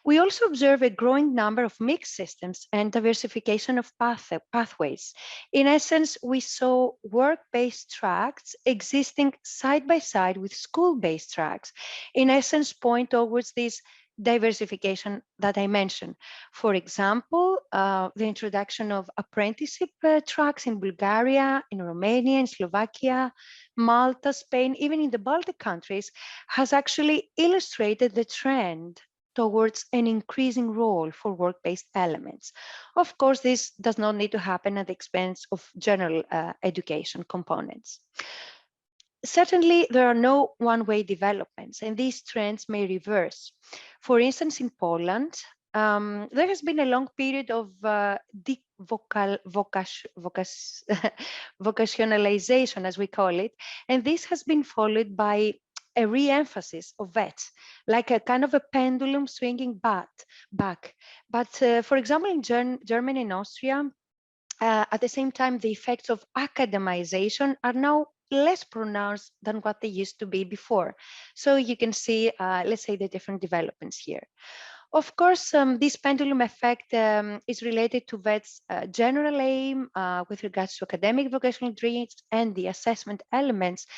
[SPEAKER 3] We also observe a growing number of mixed systems and diversification of pathways. In essence, we saw work-based tracks existing side by side with school-based tracks, in essence, point towards this diversification that I mentioned. For example, the introduction of apprenticeship tracks in Bulgaria, in Romania, in Slovakia, Malta, Spain, even in the Baltic countries, has actually illustrated the trend towards an increasing role for work-based elements. Of course, this does not need to happen at the expense of general education components. Certainly, there are no one-way developments, and these trends may reverse. For instance, in Poland, there has been a long period of vocationalization, as we call it, and this has been followed by a re-emphasis of VET, like a kind of a pendulum swinging back. But for example, in Germany and Austria, at the same time, the effects of academization are now less pronounced than what they used to be before. So you can see, let's say, the different developments here. Of course, this pendulum effect is related to VET's general aim with regards to academic vocational dreams and the assessment elements,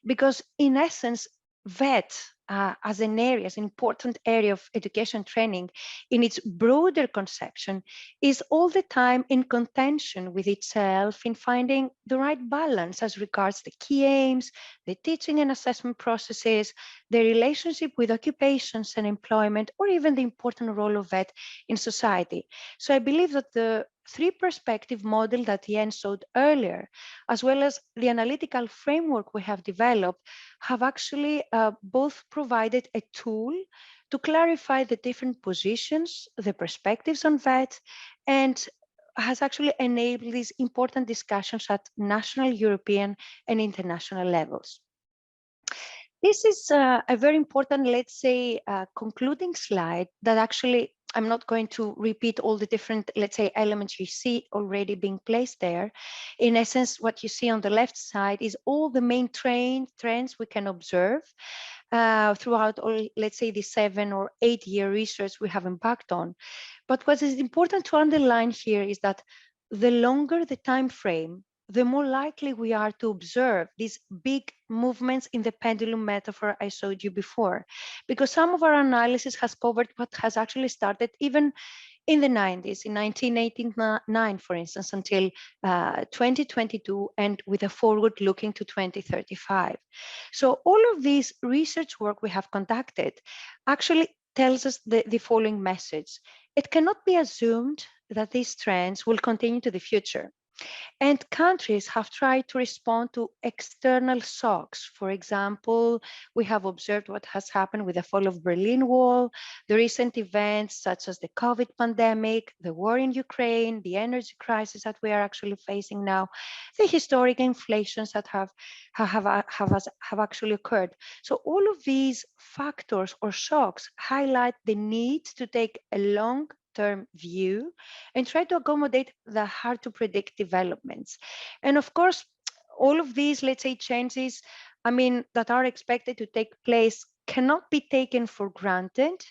[SPEAKER 3] because in essence, VET as an area, as an important area of education training in its broader conception, is all the time in contention with itself in finding the right balance as regards the key aims, the teaching and assessment processes, the relationship with occupations and employment, or even the important role of VET in society. So I believe that the three-perspective model that Jens showed earlier, as well as the analytical framework we have developed, have actually both provided a tool to clarify the different positions, the perspectives on VET, and has actually enabled these important discussions at national, European, and international levels. This is a very important, let's say, concluding slide that actually I'm not going to repeat all the different, let's say, elements you see already being placed there. In essence, what you see on the left side is all the main trends we can observe throughout all, let's say, the 7 or 8 year research we have embarked on. But what is important to underline here is that the longer the time frame, the more likely we are to observe these big movements in the pendulum metaphor I showed you before, because some of our analysis has covered what has actually started even in the 90s, in 1989, for instance, until 2022, and with a forward looking to 2035. So all of this research work we have conducted actually tells us the following message. It cannot be assumed that these trends will continue to the future. And countries have tried to respond to external shocks. For example, we have observed what has happened with the fall of Berlin Wall, the recent events such as the COVID pandemic, the war in Ukraine, the energy crisis that we are actually facing now, the historic inflations that have actually occurred. So all of these factors or shocks highlight the need to take a long-term view and try to accommodate the hard to predict developments. And of course, all of these, let's say, changes that are expected to take place cannot be taken for granted.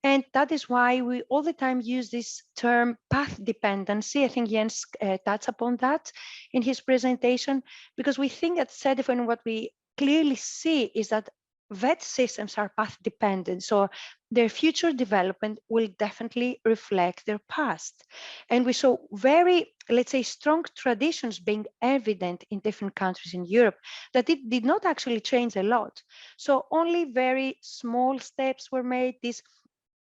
[SPEAKER 3] And that is why we all the time use this term path dependency. I think Jens touched upon that in his presentation, because we think at CEDEFOP, and what we clearly see is that VET systems are path dependent. So their future development will definitely reflect their past. And we saw very, let's say, strong traditions being evident in different countries in Europe, that it did not actually change a lot. So only very small steps were made. This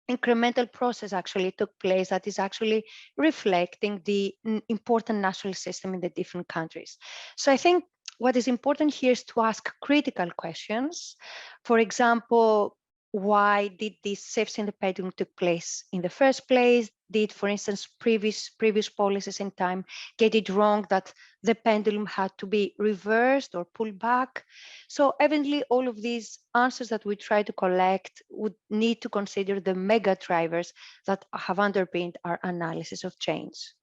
[SPEAKER 3] incremental process actually took place that is actually reflecting the important national system in the different countries. So I think what is important here is to ask critical questions. For example, why did these shifts in the pendulum took place in the first place? Did, for instance, previous policies in time get it wrong that the pendulum had to be reversed or pulled back? So evidently, all of these answers that we try to collect would need to consider the mega drivers that have underpinned our analysis of change.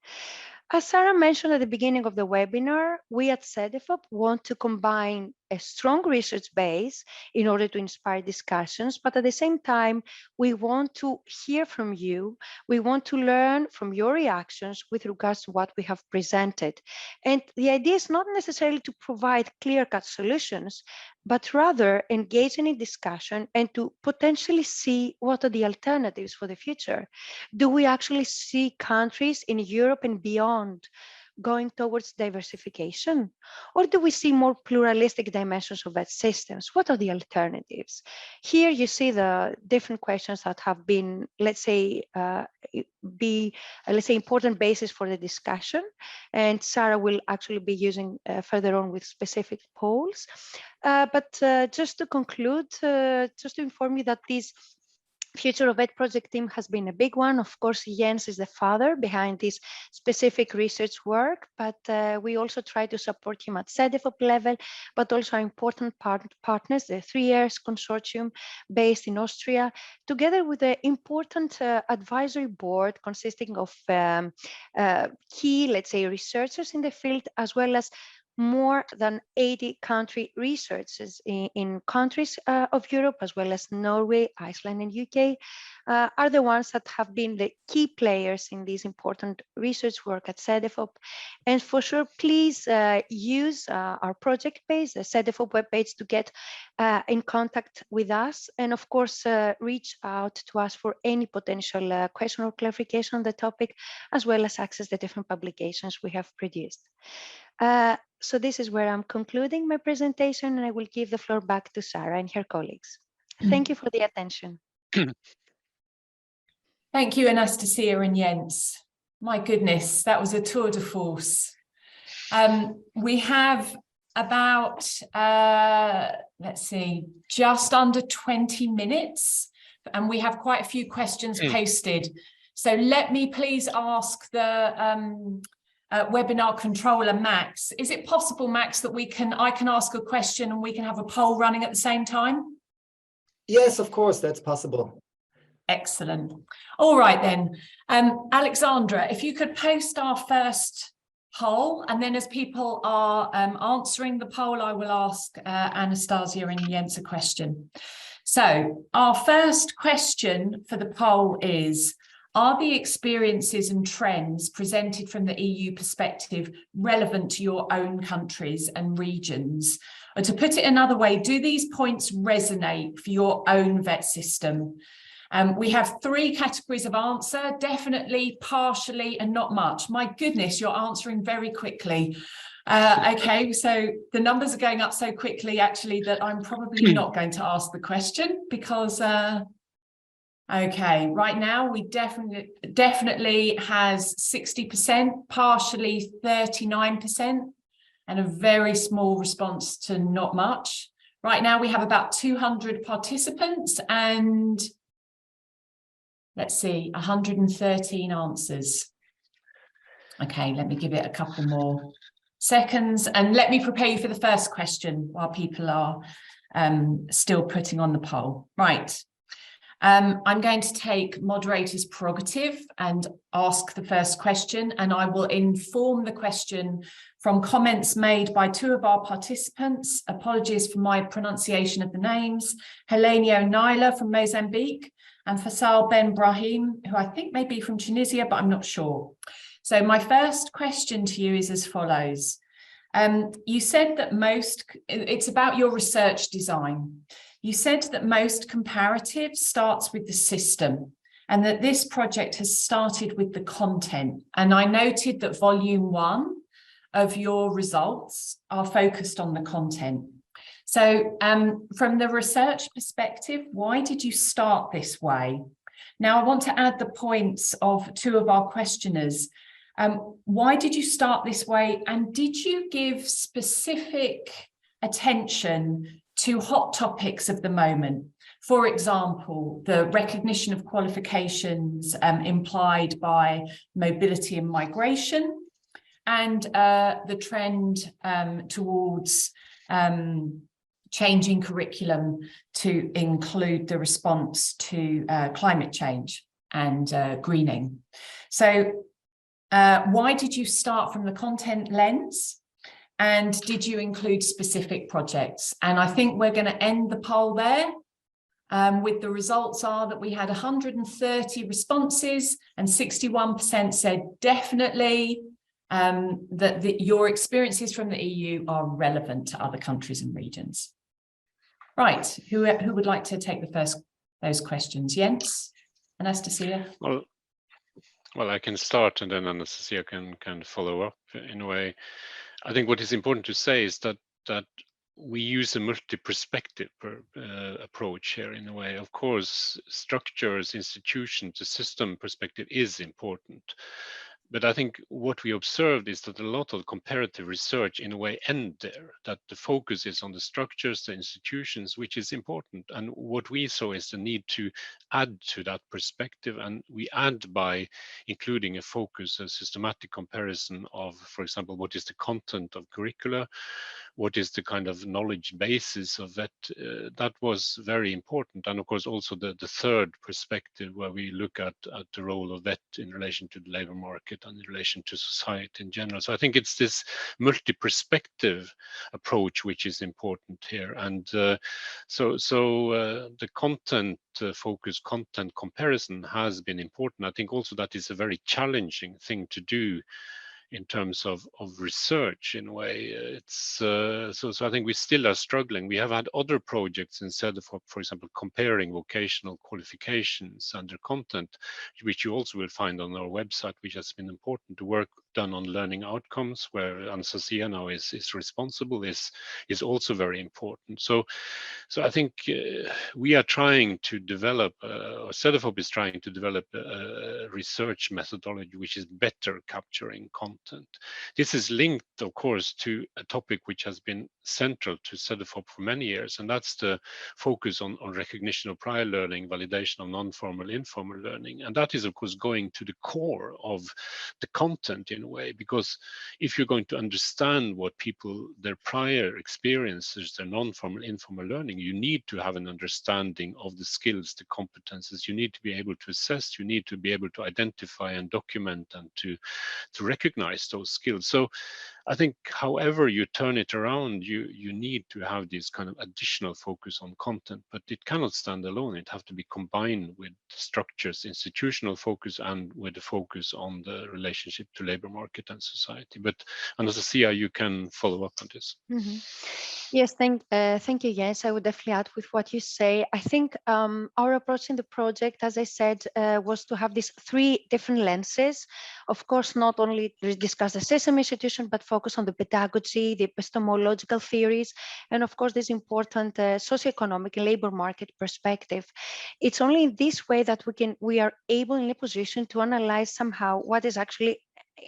[SPEAKER 3] As Sarah mentioned at the beginning of the webinar, we at CEDEFOP want to combine a strong research base in order to inspire discussions, but at the same time, we want to hear from you. We want to learn from your reactions with regards to what we have presented. And the idea is not necessarily to provide clear-cut solutions, but rather engage in a discussion and to potentially see what are the alternatives for the future. Do we actually see countries in Europe and beyond going towards diversification? Or do we see more pluralistic dimensions of that systems? What are the alternatives? Here you see the different questions that have been, let's say, important basis for the discussion. And Sarah will actually be using further on with specific polls. But just to conclude, just to inform you that these Future of VET project team has been a big one. Of course, Jens is the father behind this specific research work, but we also try to support him at CEDEFOP level, but also our important partners, the 3 Years Consortium based in Austria, together with the important advisory board consisting of key, let's say, researchers in the field, as well as more than 80 country researchers in countries of Europe, as well as Norway, Iceland, and UK, are the ones that have been the key players in this important research work at CEDEFOP. And for sure, please use our project page, the CEDEFOP webpage, to get in contact with us. And of course, reach out to us for any potential question or clarification on the topic, as well as access the different publications we have produced. So this is where I'm concluding my presentation, and I will give the floor back to Sarah and her colleagues. Thank you for the attention.
[SPEAKER 1] Thank you, Anastasia and Jens. My goodness, that was a tour de force. We have about, let's see, just under 20 minutes, and we have quite a few questions posted. So let me please ask the webinar controller, Max. Is it possible, Max, that I can ask a question and we can have a poll running at the same time?
[SPEAKER 4] Yes, of course, that's possible.
[SPEAKER 1] Excellent. All right then. Alexandra, if you could post our first poll, and then as people are answering the poll, I will ask Anastasia and Jens a question. So our first question for the poll is, are the experiences and trends presented from the EU perspective relevant to your own countries and regions? Or to put it another way, do these points resonate for your own VET system? We have 3 categories of answer: definitely, partially, and not much. My goodness, you're answering very quickly. Okay, so the numbers are going up so quickly, actually, that I'm probably not going to ask the question because... Okay, right now we definitely has 60%, partially 39%, and a very small response to not much. Right now we have about 200 participants and let's see, 113 answers. Okay, let me give it a couple more seconds and let me prepare you for the first question while people are still putting on the poll. Right. I'm going to take moderator's prerogative and ask the first question, and I will inform the question from comments made by two of our participants. Apologies for my pronunciation of the names. Helenio Naila from Mozambique and Faisal Ben Brahim, who I think may be from Tunisia, but I'm not sure. So my first question to you is as follows. You said that it's about your research design. You said that most comparative starts with the system and that this project has started with the content. And I noted that volume 1 of your results are focused on the content. So from the research perspective, why did you start this way? Now, I want to add the points of two of our questioners. Why did you start this way? And did you give specific attention to hot topics of the moment? For example, the recognition of qualifications implied by mobility and migration, and the trend towards changing curriculum to include the response to climate change and greening. So why did you start from the content lens? And did you include specific projects? And I think we're going to end the poll there. With the results are that we had 130 responses and 61% said definitely that your experiences from the EU are relevant to other countries and regions. Right, who would like to take those questions? Jens, Anastasia?
[SPEAKER 2] Well, I can start and then Anastasia can follow up in a way. I think what is important to say is that we use a multi-perspective approach here in a way. Of course, structures, institutions, the system perspective is important. But I think what we observed is that a lot of comparative research in a way end there, that the focus is on the structures, the institutions, which is important. And what we saw is the need to add to that perspective. And we add by including a focus, a systematic comparison of, for example, what is the content of curricula, what is the kind of knowledge basis of that. That was very important. And of course, also the third perspective where we look at the role of VET in relation to the labor market and in relation to society in general. So I think it's this multi-perspective approach which is important here. And the content focus, content comparison has been important. I think also that is a very challenging thing to do in terms of research in a way. It's so I think we still are struggling. We have had other projects in CEDEFOP, for example, comparing vocational qualifications and their content, which you also will find on our website, which has been important. The work done on learning outcomes, where Anastasia now is responsible, is also very important. So I think we are trying to develop, or CEDEFOP is trying to develop a research methodology which is better capturing content. This is linked, of course, to a topic which has been central to CEDEFOP for many years, and that's the focus on recognition of prior learning, validation of non-formal, informal learning. And that is, of course, going to the core of the content in a way, because if you're going to understand what people, their prior experiences, their non-formal, informal learning, you need to have an understanding of the skills, the competences. You need to be able to assess, you need to be able to identify and document and to recognize those skills. So I think however you turn it around, you need to have this kind of additional focus on content, but it cannot stand alone. It has to be combined with structures, institutional focus, and with the focus on the relationship to labor market and society. But Anastasia, you can follow up on this.
[SPEAKER 3] Mm-hmm. Yes, thank you, Jens. I would definitely add with what you say. I think our approach in the project, as I said, was to have these three different lenses. Of course, not only discuss the system institution, but focus on the pedagogy, the epistemological theories, and of course, this important socioeconomic and labor market perspective. It's only in this way that we are able in a position to analyze somehow what is actually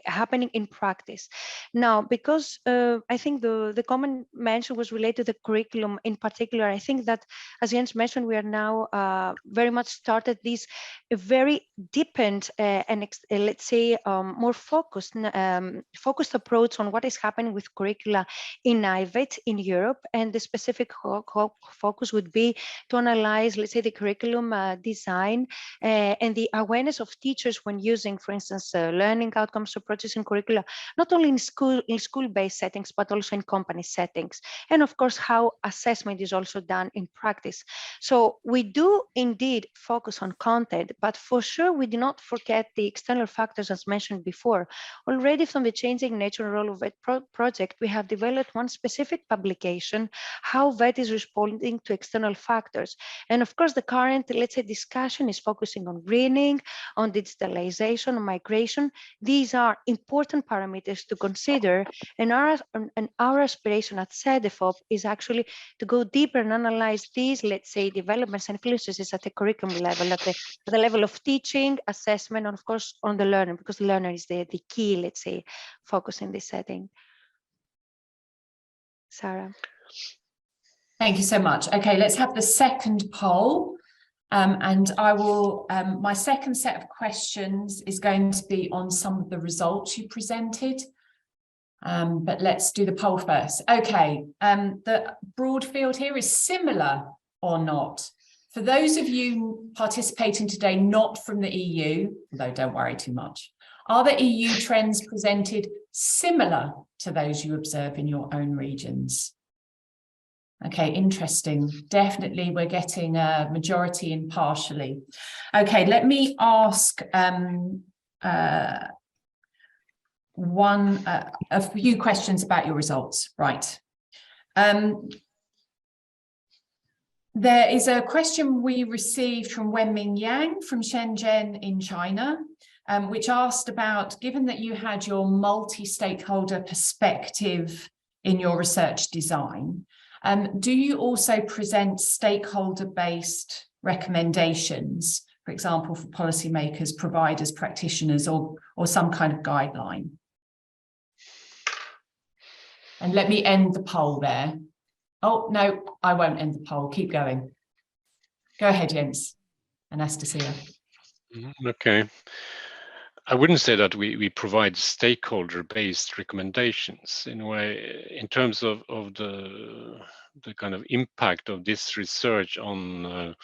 [SPEAKER 3] happening in practice. Now, because I think the comment mentioned was related to the curriculum in particular, I think that, as Jens mentioned, we are now very much started this very deepened and let's say more focused approach on what is happening with curricula in IVET in Europe, and the specific focus would be to analyze, let's say, the curriculum design and the awareness of teachers when using, for instance, learning outcomes approaches in curricula, not only in school-based settings, but also in company settings. And of course, how assessment is also done in practice. So we do indeed focus on content, but for sure, we do not forget the external factors as mentioned before. Already from the changing nature and role of VET project, we have developed one specific publication, how VET is responding to external factors. And of course, the current, let's say, discussion is focusing on greening, on digitalization, on migration. These are important parameters to consider, and our aspiration at CEDEFOP is actually to go deeper and analyze these, let's say, developments and influences at the curriculum level, at the level of teaching, assessment, and of course on the learner, because the learner is the key, let's say, focus in this setting. Sarah.
[SPEAKER 1] Thank you so much. Okay, let's have the second poll. And I will, my second set of questions is going to be on some of the results you presented. But let's do the poll first. Okay, the broad field here is similar or not. For those of you participating today not from the EU, though don't worry too much, are the EU trends presented similar to those you observe in your own regions? Okay, interesting. Definitely we're getting a majority impartially. Okay, let me ask a few questions about your results. Right. There is a question we received from Wenming Yang from Shenzhen in China, which asked about, given that you had your multi-stakeholder perspective in your research design, do you also present stakeholder-based recommendations, for example, for policymakers, providers, practitioners, or some kind of guideline? And let me end the poll there. Oh, no, I won't end the poll. Keep going. Go ahead, Jens. Anastasia.
[SPEAKER 2] Okay. I wouldn't say that we provide stakeholder-based recommendations in a way, in terms of the kind of impact of this research on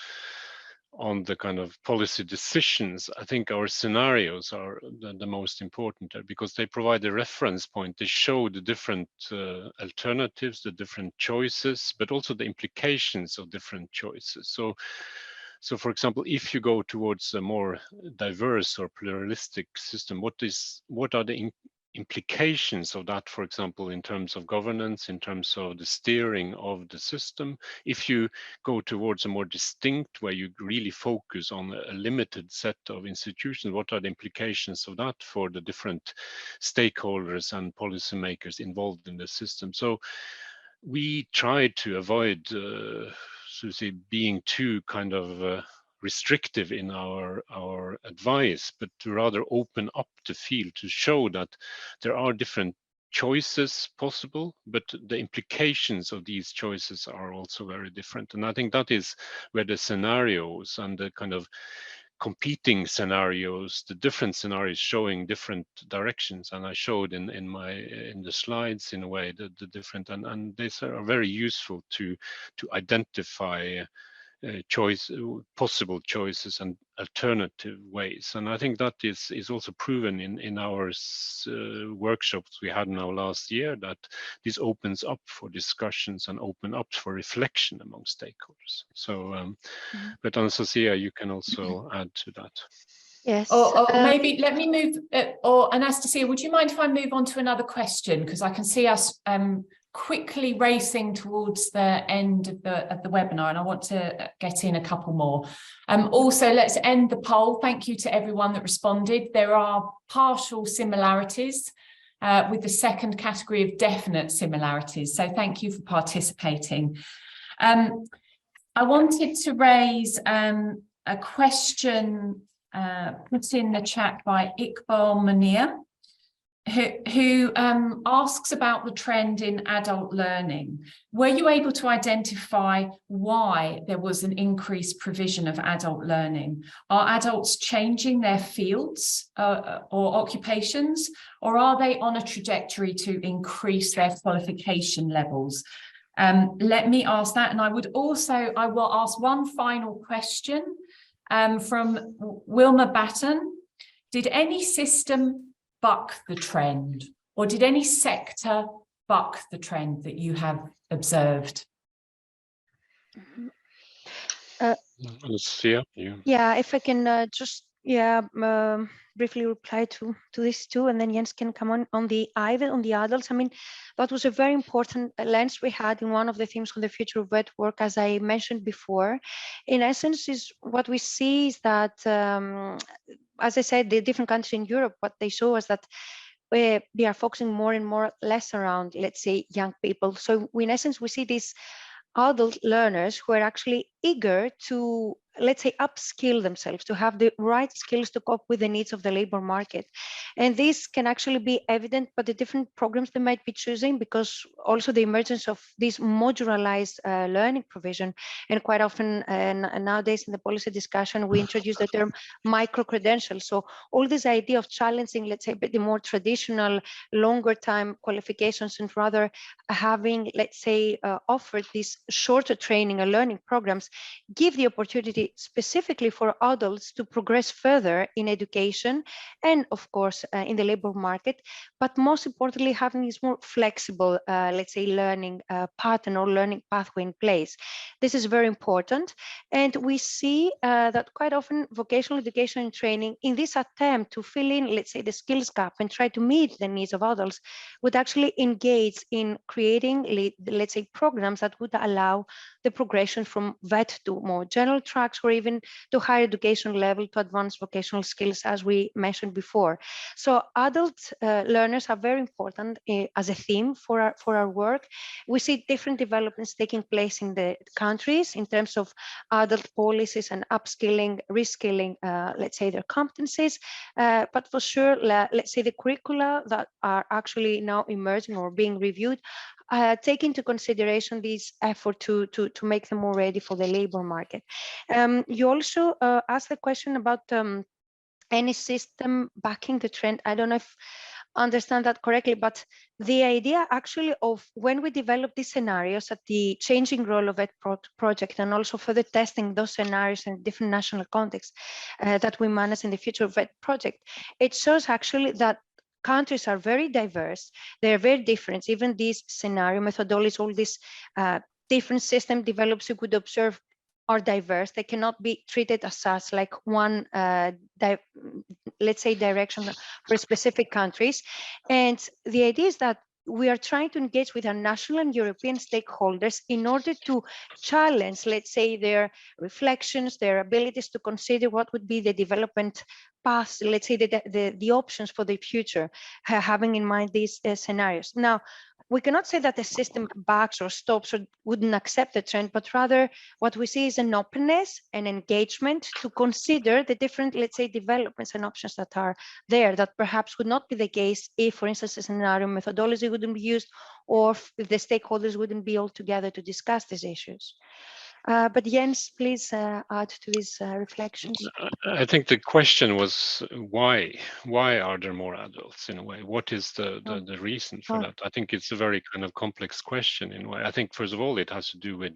[SPEAKER 2] the kind of policy decisions. I think our scenarios are the most important because they provide a reference point. They show the different alternatives, the different choices, but also the implications of different choices. So for example, if you go towards a more diverse or pluralistic system, what are the implications of that, for example, in terms of governance, in terms of the steering of the system? If you go towards a more distinct, where you really focus on a limited set of institutions, what are the implications of that for the different stakeholders and policymakers involved in the system? So we try to avoid so to say, being too kind of restrictive in our advice, but to rather open up the field to show that there are different choices possible, but the implications of these choices are also very different. And I think that is where the scenarios and the kind of competing scenarios, the different scenarios showing different directions, and I showed in the slides in a way the different, and these are very useful to identify possible choices and alternative ways. And I think that is also proven in our workshops we had now last year, that this opens up for discussions and open up for reflection among stakeholders. So, but Anastasia, you can also add to that.
[SPEAKER 3] Yes.
[SPEAKER 1] Or maybe let me move, or Anastasia, would you mind if I move on to another question? Because I can see us quickly racing towards the end of the webinar, and I want to get in a couple more. Also, let's end the poll. Thank you to everyone that responded. There are partial similarities with the second category of definite similarities. So thank you for participating. I wanted to raise a question put in the chat by Iqbal Munir. who asks about the trend in adult learning. Were you able to identify why there was an increased provision of adult learning? Are adults changing their fields or occupations, or are they on a trajectory to increase their qualification levels? Let me ask that, and I will ask one final question from Wilma Batten. Did any system buck the trend, or did any sector buck the trend that you have observed?
[SPEAKER 2] Anastasia,
[SPEAKER 3] Yeah, if I can just briefly reply to this too, and then Jens can come on the adults. I mean, that was a very important lens we had in one of the themes on the future of VET work, as I mentioned before. In essence, is what we see is that, as I said, the different countries in Europe, what they show is that they are focusing more and more less around, let's say, young people. So in essence, we see these adult learners who are actually eager to, let's say, upskill themselves, to have the right skills to cope with the needs of the labor market. And this can actually be evident by the different programs they might be choosing, because also the emergence of this modularized learning provision. And quite often nowadays in the policy discussion, we introduce the term micro-credentials. So all this idea of challenging, let's say, the more traditional, longer time qualifications, and rather having, let's say, offered these shorter training and learning programs, give the opportunity specifically for adults to progress further in education and, of course, in the labor market, but most importantly, having this more flexible, let's say, learning pattern or learning pathway in place. This is very important. And we see that quite often vocational education and training, in this attempt to fill in, let's say, the skills gap and try to meet the needs of adults, would actually engage in creating, let's say, programs that would allow the progression from VET to more general tracks, or even to higher education level to advanced vocational skills, as we mentioned before. So adult learners are very important as a theme for our work. We see different developments taking place in the countries in terms of adult policies and upskilling, reskilling, let's say, their competencies. But for sure, let's say the curricula that are actually now emerging or being reviewed take into consideration this effort to make them more ready for the labor market. You also asked the question about any system backing the trend. I don't know if I understand that correctly, but the idea actually of when we develop these scenarios at the changing role of VET project, and also further testing those scenarios in different national contexts that we manage in the future of VET project, it shows actually that countries are very diverse. They're very different. Even these scenario methodologies, all these different system develops, you could observe, are diverse. They cannot be treated as such, like one, let's say, direction for specific countries. And the idea is that we are trying to engage with our national and European stakeholders in order to challenge, let's say, their reflections, their abilities to consider what would be the development path, let's say, the options for the future, having in mind these scenarios. Now, we cannot say that the system backs or stops or wouldn't accept the trend, but rather what we see is an openness and engagement to consider the different, let's say, developments and options that are there, that perhaps would not be the case if, for instance, a scenario methodology wouldn't be used, or if the stakeholders wouldn't be all together to discuss these issues. But Jens, please add to these reflections.
[SPEAKER 2] I think the question was why are there more adults, in a way? What is the reason for that? I think it's a very kind of complex question in a way. I think first of all it has to do with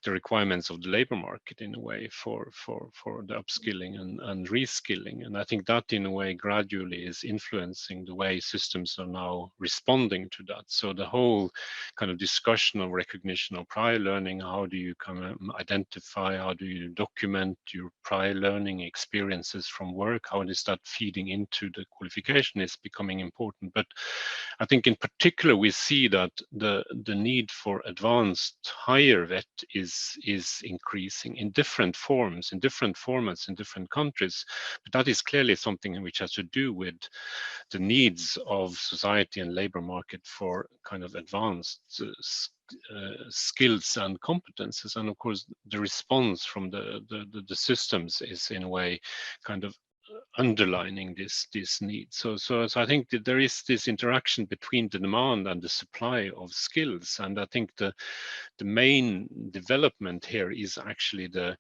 [SPEAKER 2] the requirements of the labor market in a way for the upskilling and reskilling, and I think that in a way gradually is influencing the way systems are now responding to that. So the whole kind of discussion of recognition of prior learning, how do you kind of identify, how do you document your prior learning experiences from work, how is that feeding into the qualification, is becoming important. But I think in particular we see that the need for advanced higher VET is increasing in different forms, in different formats, in different countries. But that is clearly something which has to do with the needs of society and labor market for kind of advanced skills and competences, and of course the response from the systems is in a way kind of underlining this need. So I think that there is this interaction between the demand and the supply of skills, and I think the main development here is actually the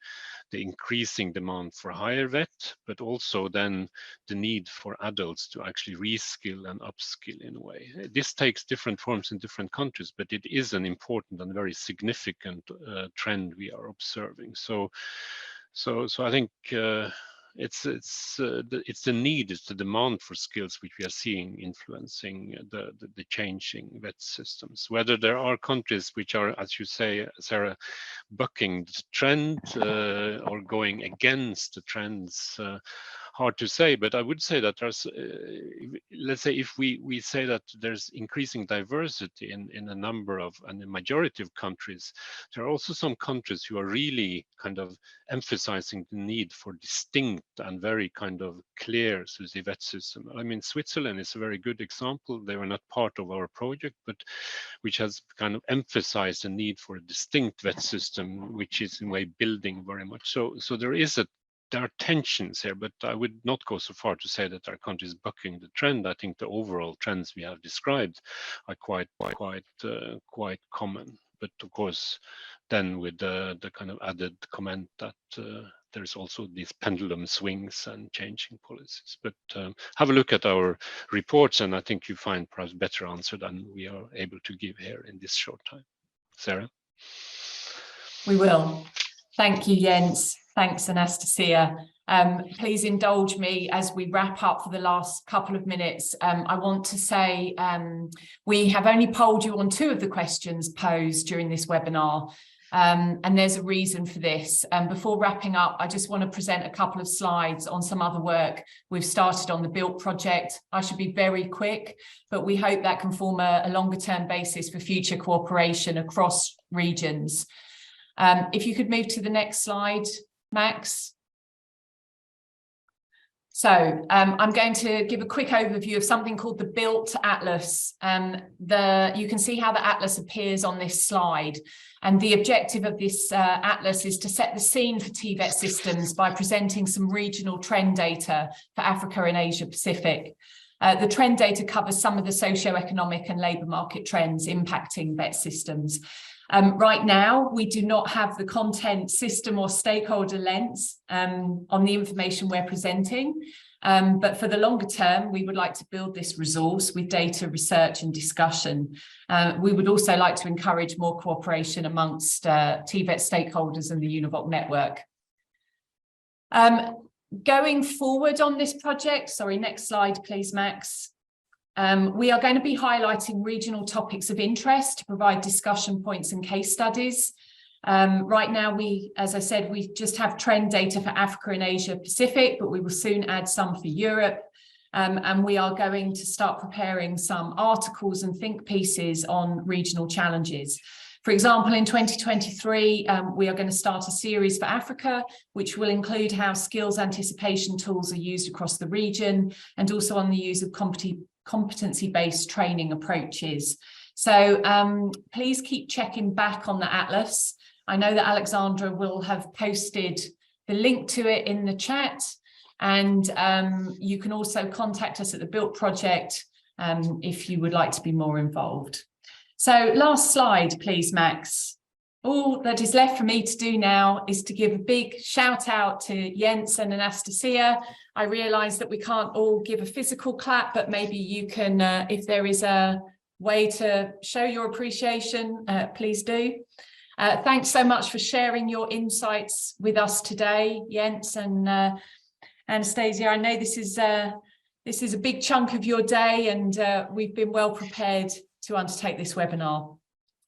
[SPEAKER 2] increasing demand for higher VET, but also then the need for adults to actually reskill and upskill in a way. This takes different forms in different countries, but it is an important and very significant trend we are observing. So I think it's the need, it's the demand for skills which we are seeing influencing the changing VET systems. Whether there are countries which are, as you say, Sarah, bucking the trend or going against the trends, hard to say. But I would say that there's, let's say, if we say that there's increasing diversity in a number of, and the majority of countries, there are also some countries who are really kind of emphasizing the need for distinct and very kind of clear VET system. I mean, Switzerland is a very good example. They were not part of our project, but which has kind of emphasized the need for a distinct VET system, which is in a way building very much. So there are tensions here, but I would not go so far to say that our country is bucking the trend. I think the overall trends we have described are quite common. But of course, then with the kind of added comment that there's also these pendulum swings and changing policies. But have a look at our reports, and I think you find perhaps better answer than we are able to give here in this short time. Sarah?
[SPEAKER 1] We will. Thank you, Jens. Thanks, Anastasia. Please indulge me as we wrap up for the last couple of minutes. I want to say we have only polled you on 2 of the questions posed during this webinar, and there's a reason for this. Before wrapping up, I just want to present a couple of slides on some other work we've started on the BUILT project. I should be very quick, but we hope that can form a longer-term basis for future cooperation across regions. If you could move to the next slide, Max. So I'm going to give a quick overview of something called the BUILT Atlas. You can see how the atlas appears on this slide. And the objective of this atlas is to set the scene for TVET systems by presenting some regional trend data for Africa and Asia Pacific. The trend data covers some of the socio-economic and labour market trends impacting VET systems. Right now, we do not have the content system or stakeholder lens on the information we're presenting, but for the longer term, we would like to build this resource with data, research and discussion. We would also like to encourage more cooperation amongst TVET stakeholders and the UNEVOC network. Going forward on this project, sorry, next slide, please, Max. We are going to be highlighting regional topics of interest to provide discussion points and case studies. Right now, as I said, we just have trend data for Africa and Asia Pacific, but we will soon add some for Europe. And we are going to start preparing some articles and think pieces on regional challenges. For example, in 2023, we are going to start a series for Africa, which will include how skills anticipation tools are used across the region, and also on the use of competency-based training approaches. So please keep checking back on the atlas. I know that Alexandra will have posted the link to it in the chat, and you can also contact us at the BUILT project if you would like to be more involved. So last slide, please, Max. All that is left for me to do now is to give a big shout out to Jens and Anastasia. I realise that we can't all give a physical clap, but maybe you can, if there is a way to show your appreciation, please do. Thanks so much for sharing your insights with us today, Jens and Anastasia. I know this is a big chunk of your day, and we've been well prepared to undertake this webinar.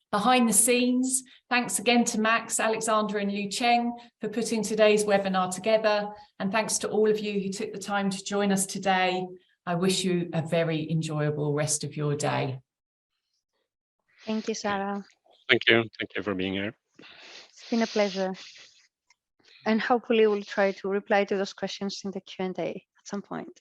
[SPEAKER 1] Behind the scenes, thanks again to Max, Alexandra and Liu Cheng for putting today's webinar together. And thanks to all of you who took the time to join us today. I wish you a very enjoyable rest of your day.
[SPEAKER 3] Thank you, Sarah.
[SPEAKER 2] Thank you. Thank you for being here.
[SPEAKER 3] It's been a pleasure. And hopefully we'll try to reply to those questions in the Q&A at some point.